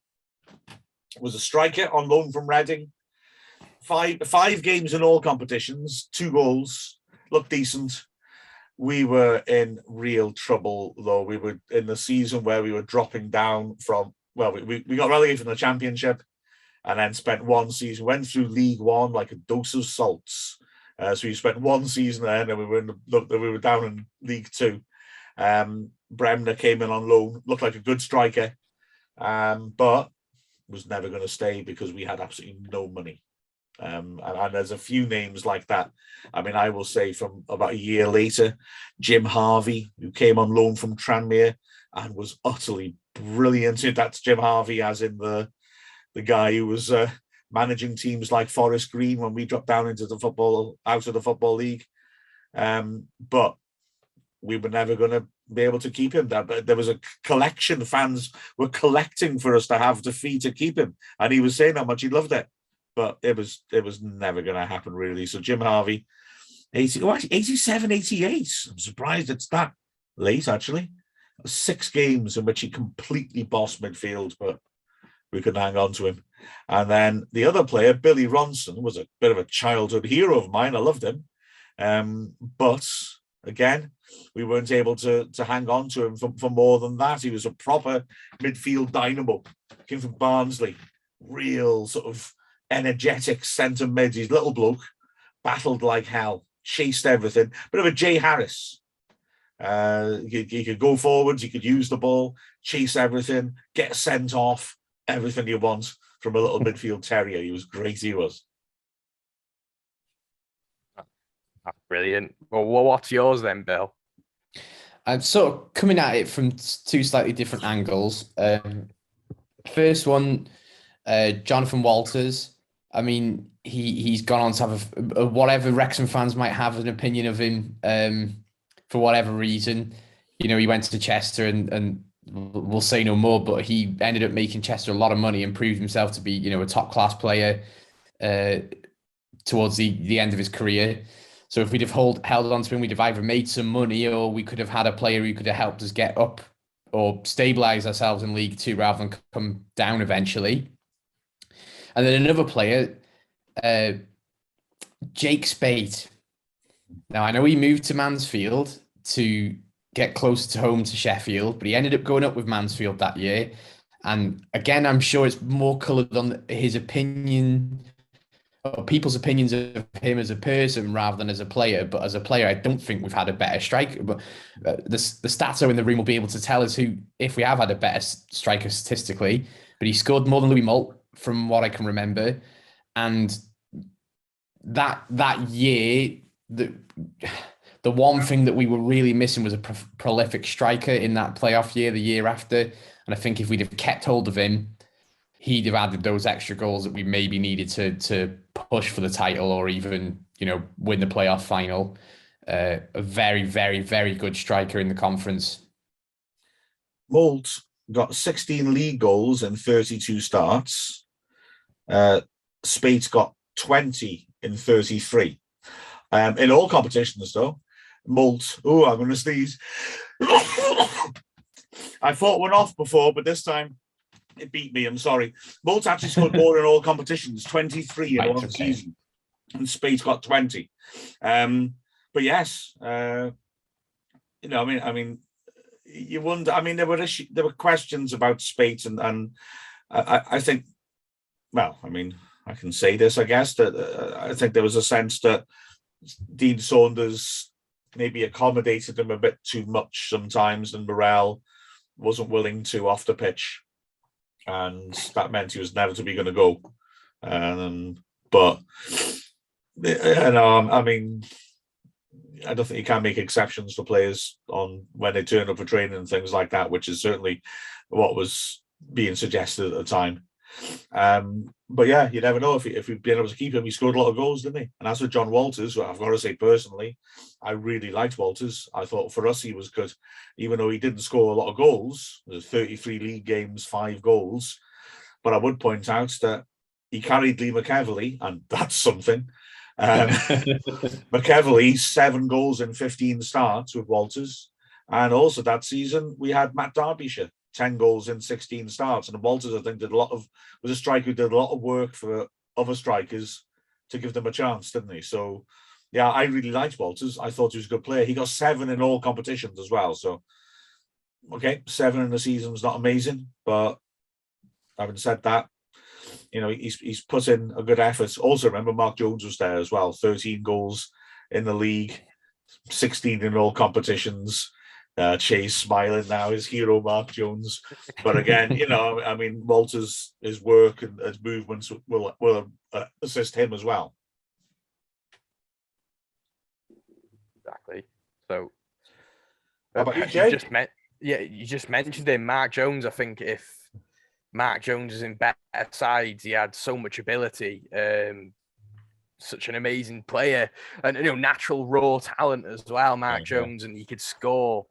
was a striker on loan from Reading. Five games in all competitions, 2 goals, looked decent. We were in real trouble, though. We were in the season where we were dropping down from, well, we got relegated from the Championship and then spent 1 season, went through League One like a dose of salts. So we spent 1 season there, and then we were down in League Two. Bremner came in on loan, looked like a good striker, but was never going to stay because we had absolutely no money. And there's a few names like that. I mean, I will say from about a year later, Jim Harvey, who came on loan from Tranmere and was utterly brilliant. That's Jim Harvey, as in the guy who was managing teams like Forest Green when we dropped down into the out of the Football League. But we were never going to be able to keep him. There was a collection. Fans were collecting for us to have the fee to keep him, and he was saying how much he loved it. But it was never going to happen, really. So Jim Harvey, 87, 88. I'm surprised it's that late, actually. 6 games in which he completely bossed midfield, but we couldn't hang on to him. And then the other player, Billy Ronson, was a bit of a childhood hero of mine. I loved him. But again, we weren't able to hang on to him for more than that. He was a proper midfield dynamo. Came from Barnsley. Real sort of energetic centre mid. He's a little bloke, battled like hell, chased everything. Bit of a Jay Harris. He could go forwards, he could use the ball, chase everything, get sent off, everything you want from a little midfield terrier. He was great, he was. That's brilliant. Well, what's yours then, Bill? I'm sort of coming at it from two slightly different angles. First one, Jonathan Walters. I mean, he's gone on to have whatever Wrexham fans might have an opinion of him, for whatever reason. You know, he went to Chester and we'll say no more, but he ended up making Chester a lot of money and proved himself to be, you know, a top class player towards the end of his career. So if we'd have held on to him, we'd have either made some money or we could have had a player who could have helped us get up or stabilize ourselves in League Two rather than come down eventually. And then another player, Jake Spate. Now, I know he moved to Mansfield to get closer to home to Sheffield, but he ended up going up with Mansfield that year. And again, I'm sure it's more coloured on his opinion, or people's opinions of him as a person rather than as a player. But as a player, I don't think we've had a better striker. But the stats in the room will be able to tell us who, if we have had a better striker statistically. But he scored more than Louis Moult from what I can remember. And that year, the one thing that we were really missing was a prolific striker in that playoff year, the year after. And I think if we'd have kept hold of him, he'd have added those extra goals that we maybe needed to push for the title or even, you know, win the playoff final. A very, very, very good striker in the conference. Moult got 16 league goals in 32 starts. Spate got 20 in 33. In all competitions, though, Moult, I'm going to sneeze. I fought one off before, but this time it beat me. I'm sorry. Moult actually scored more in all competitions, 23 in one season, and Spate got 20. But yes, you know, I mean, you wonder. I mean, there were questions about Spate, and I think, well, I mean, I can say this, I guess, that I think there was a sense that Dean Saunders maybe accommodated him a bit too much sometimes, and Morel wasn't willing to off the pitch, and that meant he was inevitably going to go. But you know, I mean, I don't think you can make exceptions for players on when they turn up for training and things like that, which is certainly what was being suggested at the time. But yeah, you never know if we'd been able to keep him. He scored a lot of goals, didn't he? And as for John Walters, well, I've got to say personally, I really liked Walters. I thought for us he was good, even though he didn't score a lot of goals. There's 33 league games, 5 goals. But I would point out that he carried Lee McEverley, and that's something. McEverley, 7 goals in 15 starts with Walters. And also that season, we had Matt Derbyshire, 10 goals in 16 starts. And Walters, I think, was a striker who did a lot of work for other strikers to give them a chance, didn't he? So, yeah, I really liked Walters. I thought he was a good player. He got 7 in all competitions as well. So, okay, 7 in the season's not amazing. But having said that, you know, he's put in a good effort. Also, remember, Mark Jones was there as well. 13 goals in the league, 16 in all competitions. Chay's smiling now, his hero Mark Jones. But again, you know, I mean, Walters, his work and his movements will assist him as well. Exactly. So, how about you, Jay? You just mentioned him, Mark Jones. I think if Mark Jones is in better sides, he had so much ability. Such an amazing player, and you know, natural raw talent as well, Mark Jones, and he could score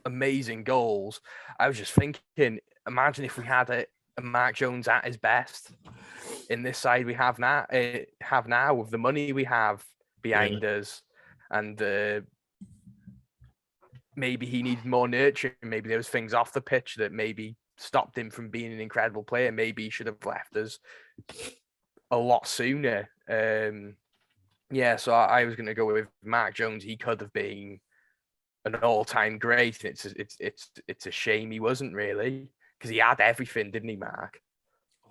amazing goals. I was just thinking, imagine if we had a Mark Jones at his best in this side we have now with the money we have behind us, and maybe he needed more nurturing. Maybe there was things off the pitch that maybe stopped him from being an incredible player. Maybe he should have left us a lot sooner. So I was going to go with Mark Jones. He could have been an all-time great. It's a shame he wasn't, really, because he had everything, didn't he, Mark?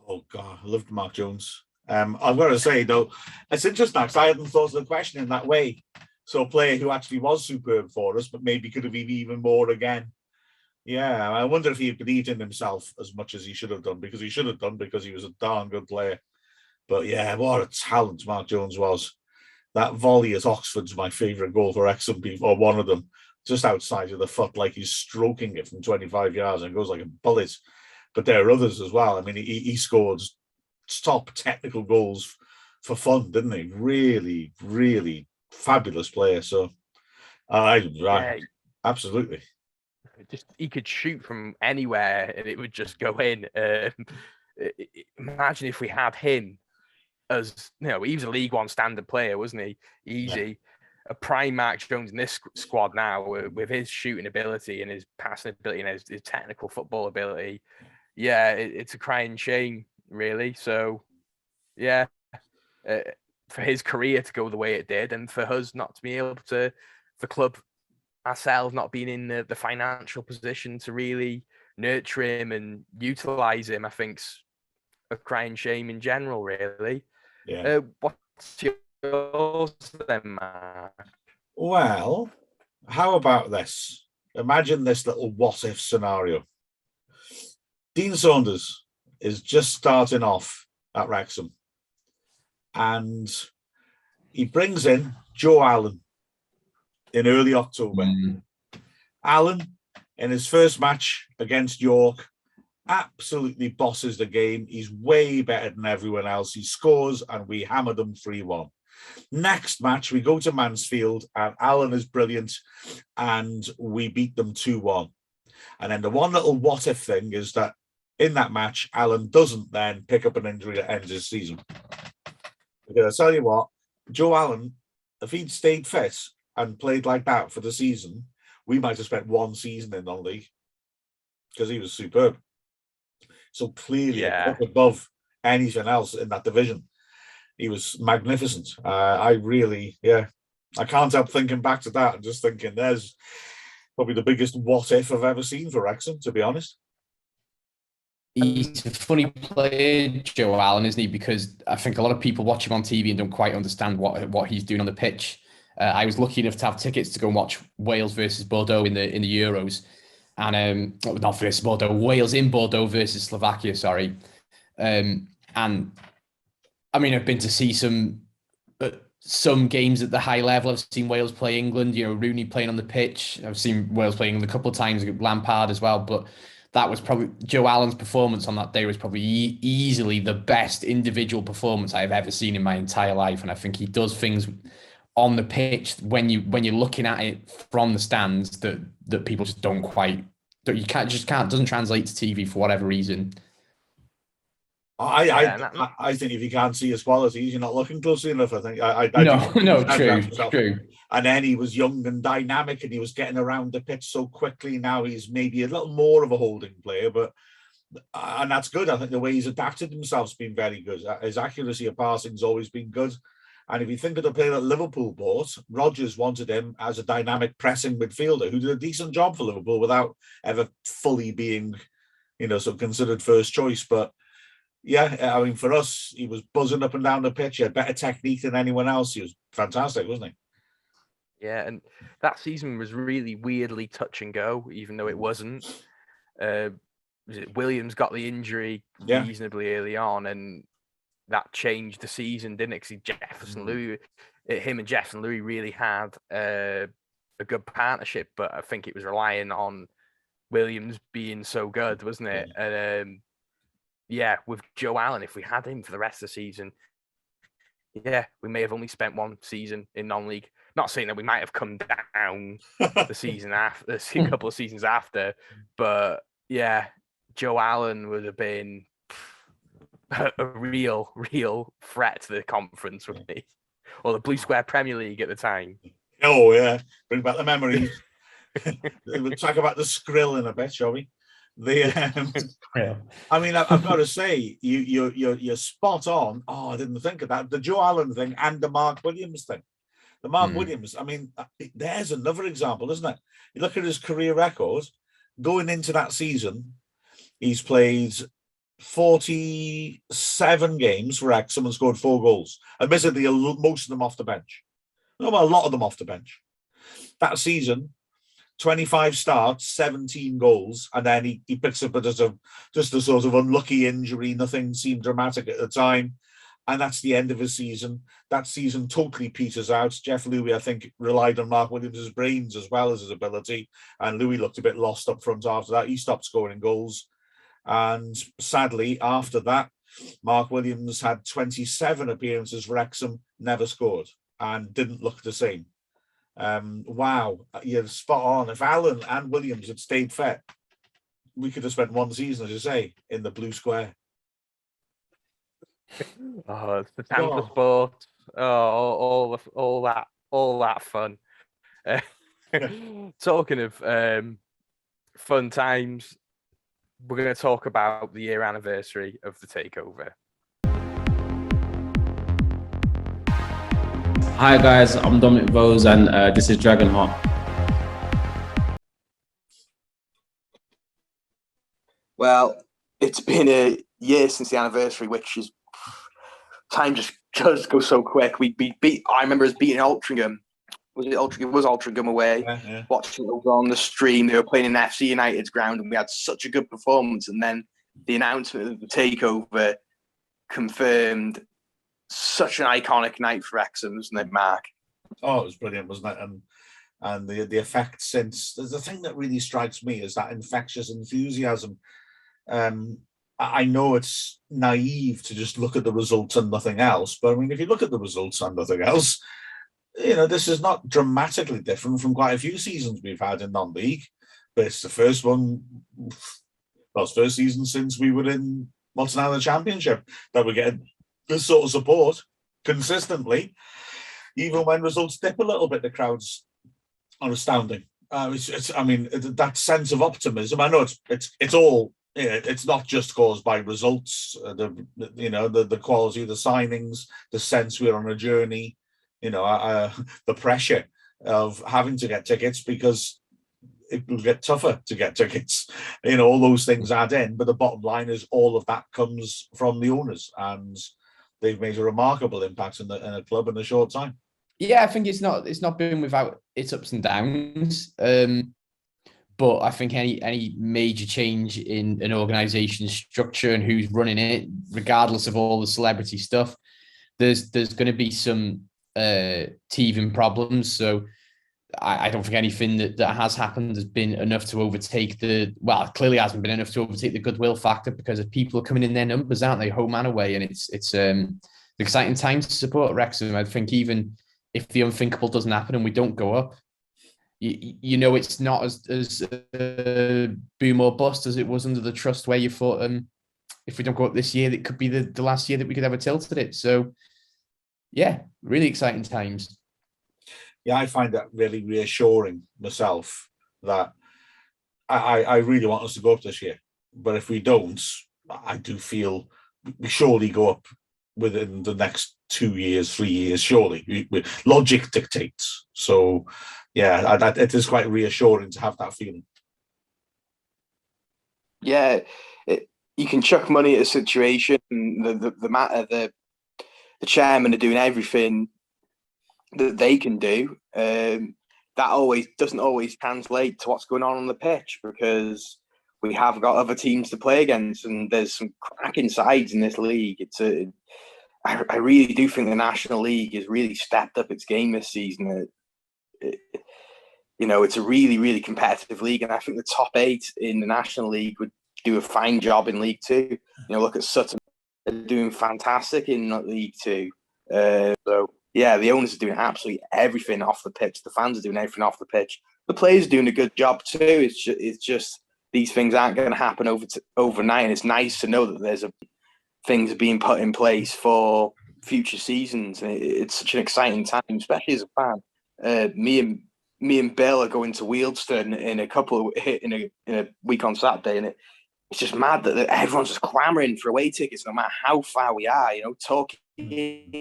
Oh God, I loved Mark Jones. I've got to say though, it's interesting because I hadn't thought of the question in that way. So a player who actually was superb for us, but maybe could have been even more again. Yeah, I wonder if he believed in himself as much as he should have done, because he was a darn good player. But yeah, what a talent Mark Jones was. that volley at Oxford's my favourite goal for Wrexham, or one of them, just outside of the foot, like he's stroking it from 25 yards and it goes like a bullet. But there are others as well. I mean, he scored top technical goals for fun, didn't he? Really, really fabulous player. So, absolutely. Just he could shoot from anywhere and it would just go in. Imagine if we had him as, he was a League One standard player, wasn't he? Easy. Yeah. A prime Mark Jones in this squad now with his shooting ability and his passing ability and his technical football ability. Yeah, it's a crying shame, really. So, yeah, for his career to go the way it did and for us not to be able to, the club ourselves not being in the financial position to really nurture him and utilize him, I think's a crying shame in general, really. Yeah. What's yours then, Mark? Well, how about this? Imagine this little what-if scenario. Dean Saunders is just starting off at Wrexham and he brings in Joe Allen in early October. Allen, in his first match against York, absolutely bosses the game. He's way better than everyone else. He scores and we hammer them 3-1. Next match, we go to Mansfield and Allen is brilliant and we beat them 2-1. And then the one little what-if thing is that in that match, Allen doesn't then pick up an injury that ends his season. Because I tell you what, Joe Allen, if he'd stayed fit and played like that for the season, we might have spent one season in non-league because he was superb. So clearly above anything else in that division. He was magnificent. I can't help thinking back to that and just thinking there's probably the biggest what if I've ever seen for Wrexham, to be honest. He's a funny player, Joe Allen, isn't he? Because I think a lot of people watch him on TV and don't quite understand what he's doing on the pitch. I was lucky enough to have tickets to go and watch Wales versus Bordeaux in the Euros, and not versus Bordeaux, Wales in Bordeaux versus Slovakia. Sorry, and I mean I've been to see some games at the high level. I've seen Wales play England. Rooney playing on the pitch. I've seen Wales playing England a couple of times. Lampard as well, but that was probably Joe Allen's performance on that day was probably easily the best individual performance I've ever seen in my entire life, and I think he does things on the pitch when you're looking at it from the stands that people just don't quite, that you can't doesn't translate to TV for whatever reason. I think if you can't see his qualities, you're not looking closely enough. I think true. And then he was young and dynamic, and he was getting around the pitch so quickly. Now he's maybe a little more of a holding player, and that's good. I think the way he's adapted himself's been very good. His accuracy of passing's always been good. And if you think of the player that Liverpool bought, Rodgers wanted him as a dynamic pressing midfielder who did a decent job for Liverpool without ever fully being, sort of considered first choice. But yeah, I mean, for us, he was buzzing up and down the pitch. He had better technique than anyone else. He was fantastic, wasn't he? Yeah, and that season was really weirdly touch and go, even though it wasn't. Williams got the injury reasonably early on, and that changed the season, didn't it? Because him and Jefferson Louis really had a good partnership, but I think it was relying on Williams being so good, wasn't it? And with Joe Allen, if we had him for the rest of the season, we may have only spent one season in non-league. Not saying that we might have come down the season after, a couple of seasons after, but Joe Allen would have been a real threat to the conference with me, or the Blue Square Premier League at the time. Oh yeah, bring back the memories. We'll talk about the Skrill in a bit, shall we? I mean, I've got to say, you're spot on. Oh, I didn't think of that. The Joe Allen thing and the Mark Williams thing. The Mark Williams. I mean, there's another example, isn't it? You look at his career record. Going into that season, he's played 47 games for Wrexham and scored 4 goals. Admittedly, most of them off the bench. No, a lot of them off the bench. That season, 25 starts, 17 goals, and then he picks up just a sort of unlucky injury. Nothing seemed dramatic at the time. and that's the end of his season. That season totally peters out. Jeff Louis, I think, relied on Mark Williams' brains as well as his ability, and Louis looked a bit lost up front after that. He stopped scoring goals, and sadly, after that, Mark Williams had 27 appearances for Wrexham, never scored, and didn't look the same. Wow, you're spot on. If Allen and Williams had stayed fit, we could have spent one season, as you say, in the blue square. Oh, it's the Tampa sport. Oh, all that fun. Talking of fun times, we're going to talk about the year anniversary of the takeover. Hi guys, I'm Dominic Vose and this is Dragonheart. Well, it's been a year since the anniversary, which is time just goes so quick. We beat. I remember us beating Altrincham. It was Altrincham away. Yeah. Watching it over on the stream. They were playing in FC United's ground, and we had such a good performance. And then the announcement of the takeover confirmed such an iconic night for Wrexham, wasn't it, Mark? Oh, it was brilliant, wasn't it? And the effect since. The thing that really strikes me is that infectious enthusiasm. I know it's naive to just look at the results and nothing else, but I mean, if you look at the results and nothing else, you know, this is not dramatically different from quite a few seasons we've had in non-league. But it's the first one, well, it's first season since we were in what's now the Championship that we're getting this sort of support consistently. Even when results dip a little bit, the crowds are astounding. I mean, that sense of optimism. I know it's all. It's not just caused by results. The quality of the signings, the sense we're on a journey. The pressure of having to get tickets because it will get tougher to get tickets. All those things add in. But the bottom line is all of that comes from the owners, and they've made a remarkable impact in a club in a short time. Yeah, I think it's not been without its ups and downs. But I think any major change in an organization's structure and who's running it, regardless of all the celebrity stuff, there's going to be some teething problems. So I don't think anything that has happened has been enough to overtake it clearly hasn't been enough to overtake the goodwill factor, because of people coming in their numbers, aren't they, home and away? And it's an exciting time to support Wrexham. I think even if the unthinkable doesn't happen and we don't go up, it's not as boom or bust as it was under the trust, where you thought if we don't go up this year, it could be the last year that we could ever tilted it. So yeah, really exciting times. Yeah, I find that really reassuring myself, that I really want us to go up this year. But if we don't, I do feel we surely go up within the next 2 years, 3 years, surely. Logic dictates. So yeah, it is quite reassuring to have that feeling. Yeah, you can chuck money at a situation. The chairman are doing everything that they can do. That doesn't always translate to what's going on the pitch, because we have got other teams to play against, and there's some cracking sides in this league. I really do think the National League has really stepped up its game this season. It's a really, really competitive league, and I think the top 8 in the National League would do a fine job in League Two. Look at Sutton; they're doing fantastic in League Two. So yeah, the owners are doing absolutely everything off the pitch. The fans are doing everything off the pitch. The players are doing a good job too. It's just these things aren't going to happen overnight, and it's nice to know that things are being put in place for future seasons. It's such an exciting time, especially as a fan. Me and Bill are going to Wealdstone in a week on Saturday, and it's just mad that everyone's just clamoring for away tickets, no matter how far we are. Torquay,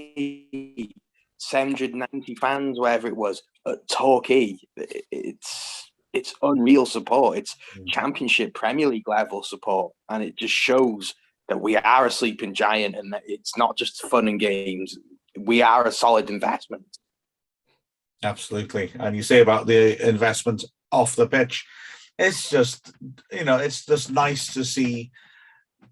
790 fans, wherever it was at Torquay. It's unreal support. It's Championship, Premier League level support, and it just shows that we are a sleeping giant, and that it's not just fun and games. We are a solid investment. Absolutely. And you say about the investment off the pitch, it's just nice to see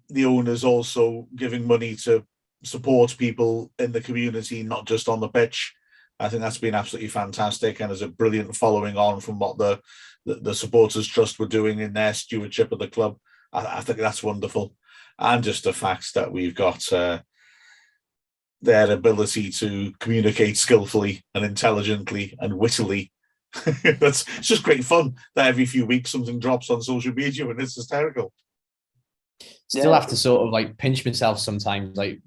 the owners also giving money to support people in the community, not just on the pitch. I think that's been absolutely fantastic, and there's a brilliant following on from what the Supporters Trust were doing in their stewardship of the club. I think that's wonderful, and just the fact that we've got their ability to communicate skillfully and intelligently and wittily. It's just great fun that every few weeks something drops on social media and it's hysterical. Still have to sort of like pinch myself sometimes, like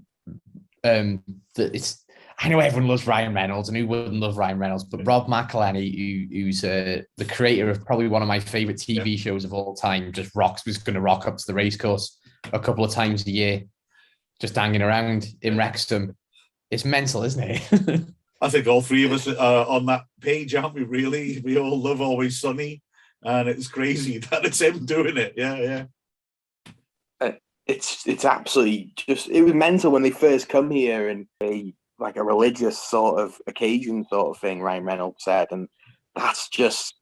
that it's. I know everyone loves Ryan Reynolds, and who wouldn't love Ryan Reynolds? But Rob McElhenney, who's the creator of probably one of my favorite TV shows of all time, was going to rock up to the racecourse a couple of times a year, just hanging around in Wrexham. It's mental, isn't it? I think all three of us are on that page, aren't we? Really, we all love Always Sunny, and it's crazy that it's him doing it. Yeah. It's absolutely just. It was mental when they first come here and like a religious sort of occasion sort of thing, Ryan Reynolds said. And that's just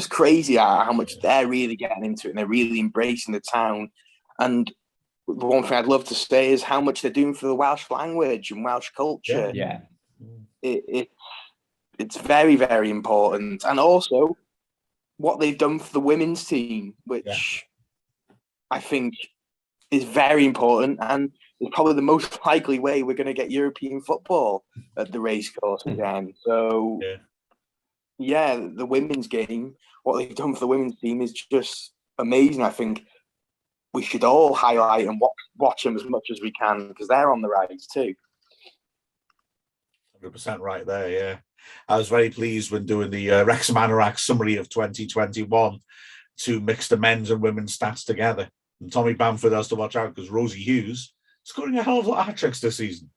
crazy how much they're really getting into it and they're really embracing the town. And the one thing I'd love to say is how much they're doing for the Welsh language and Welsh culture. Yeah. It's very, very important. And also what they've done for the women's team, which I think is very important, and is probably the most likely way we're going to get European football at the racecourse again. So, the women's game, what they've done for the women's team is just amazing. I think we should all highlight and watch them as much as we can because they're on the rise too. 100% right there, yeah. I was very pleased when doing the Wrexham Anorak summary of 2021 to mix the men's and women's stats together. And Tommy Bamford has to watch out because Rosie Hughes scoring a hell of a lot of hat-tricks this season.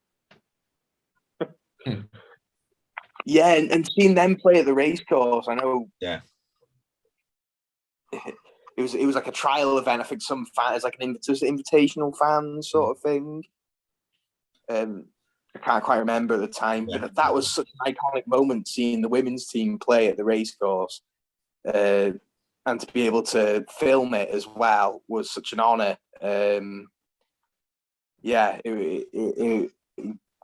Yeah, and seeing them play at the racecourse, I know. Yeah. It was like a trial event. I think some fans, like an invitational fan sort of thing. I can't quite remember at the time, but that was such an iconic moment seeing the women's team play at the racecourse. And to be able to film it as well was such an honour.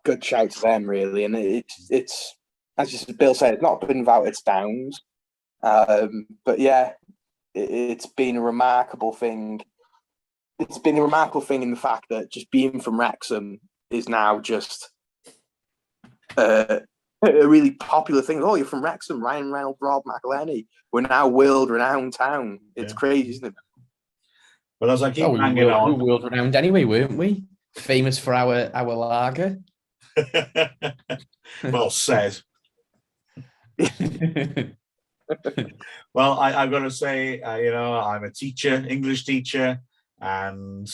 Good shout to them, really. And it's as Bill said, it's not been without its downs. But yeah, it's been a remarkable thing. It's been a remarkable thing in the fact that just being from Wrexham is now just a really popular thing. Oh, you're from Wrexham, Ryan Reynolds, Rob McElhenney. We're now world-renowned town. It's crazy, isn't it? But as I keep hanging on, we were world-renowned anyway, weren't we? Famous for our lager. Well said. Well, I've got to say, I'm a teacher, English teacher, and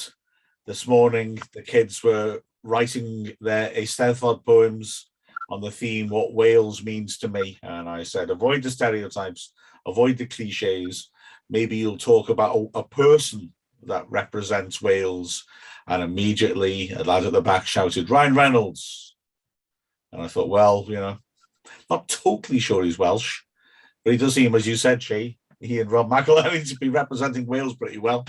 this morning the kids were writing their Eisteddfod poems on the theme what Wales means to me. And I said, avoid the stereotypes, avoid the cliches. Maybe you'll talk about a person that represents Wales. And immediately a lad at the back shouted, Ryan Reynolds. And I thought, well, not totally sure he's Welsh, but he does seem, as you said, Chay, he and Rob McElhenney to be representing Wales pretty well.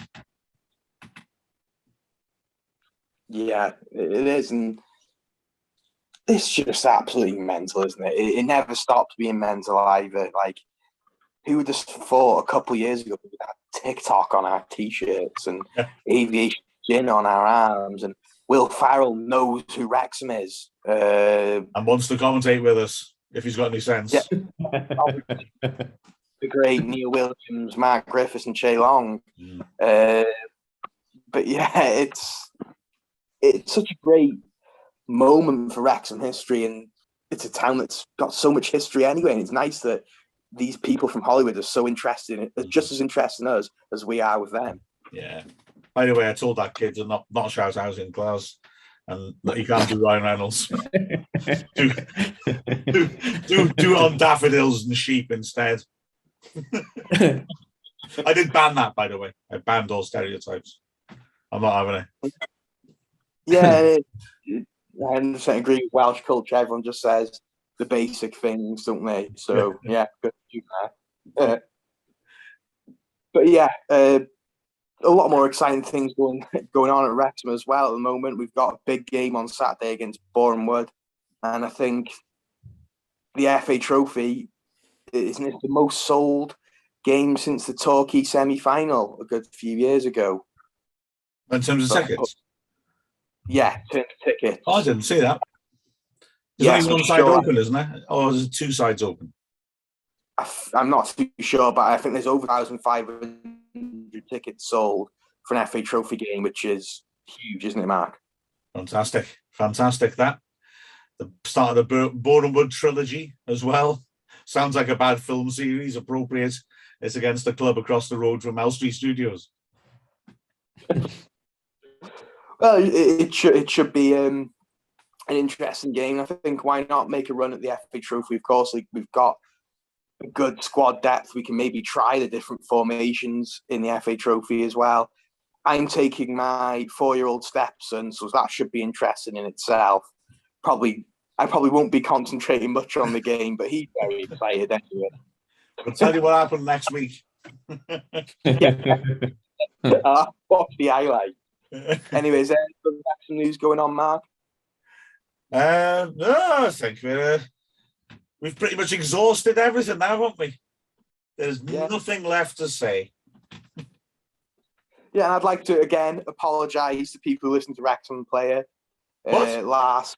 Yeah, it is. And it's just absolutely mental, isn't it? It never stops being mental either. Like, who would have thought a couple of years ago we had TikTok on our T-shirts and aviation gin on our arms, and Will Farrell knows who Wrexham is. And wants to commentate with us, if he's got any sense. Yeah. The great Neil Williams, Mark Griffiths and Chay Long. But yeah, it's such a great moment for Wrexham history, and it's a town that's got so much history anyway, and it's nice that these people from Hollywood are so interested in it, just as interested in us as we are with them. Yeah. By the way, I told that kid to not shout out in class, and that you can't do Ryan Reynolds. do it on daffodils and sheep instead. I did ban that, by the way. I banned all stereotypes. I'm not having it. Yeah, I 100% agree with Welsh culture. Everyone just says the basic things, don't they? So, yeah, good to do that. But yeah, a lot more exciting things going on at Wrexham as well at the moment. We've got a big game on Saturday against Bournemouth, and I think the FA Trophy isn't it the most sold game since the Torquay semi-final a good few years ago. In terms of tickets? Yeah, in terms of tickets. Oh, I didn't see that. There's only one side open, isn't there? Or is it two sides open? I'm not too sure, but I think there's over 1,500 tickets sold for an FA Trophy game, which is huge, isn't it, Mark? Fantastic. That. The start of the Bournemouth trilogy as well. Sounds like a bad film series, appropriate. It's against the club across the road from Elstree Studios. Well, it should be an interesting game. I think why not make a run at the FA Trophy? Of course, we've got a good squad depth. We can maybe try the different formations in the FA Trophy as well. I'm taking my 4-year-old stepson, so that should be interesting in itself. I probably won't be concentrating much on the game, but he's very excited anyway. I'll tell you what happened next week. Watch the highlight. Anyways, some news going on, Mark? No, I think we've pretty much exhausted everything now, haven't we? There's nothing left to say. Yeah, and I'd like to again apologise to people who listen to Wrexham Player last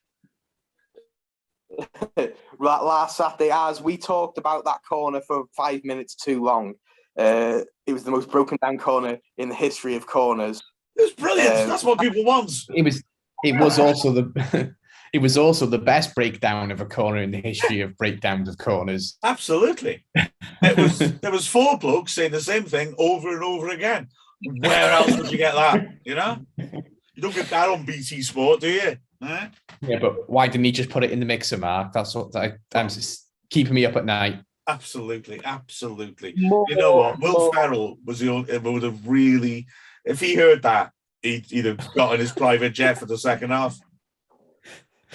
Saturday, as we talked about that corner for 5 minutes too long. It was the most broken down corner in the history of corners. It was brilliant. That's what people want. It was also the it was also the best breakdown of a corner in the history of breakdowns of corners. Absolutely. There was 4 blokes saying the same thing over and over again. Where else would you get that? You know? You don't get that on BT Sport, do you? Eh? Yeah, but why didn't he just put it in the mixer, Mark? That's what I'm just keeping me up at night. Absolutely. You know what? Will Ferrell was the only, would have really, if he heard that, he'd have got in his private jet for the second half.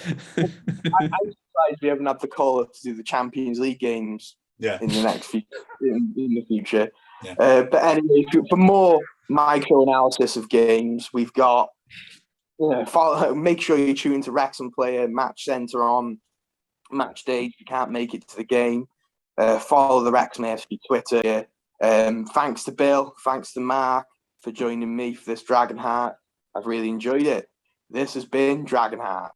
I'm surprised we haven't had the call up to do the Champions League games in the next in the future. Yeah. But anyway, for more micro analysis of games, we've got make sure you tune into Wrexham Player Match Centre on match day. If you can't make it to the game, follow the Wrexham AFC Twitter. Thanks to Bill, thanks to Mark for joining me for this Dragonheart. I've really enjoyed it. This has been Dragonheart.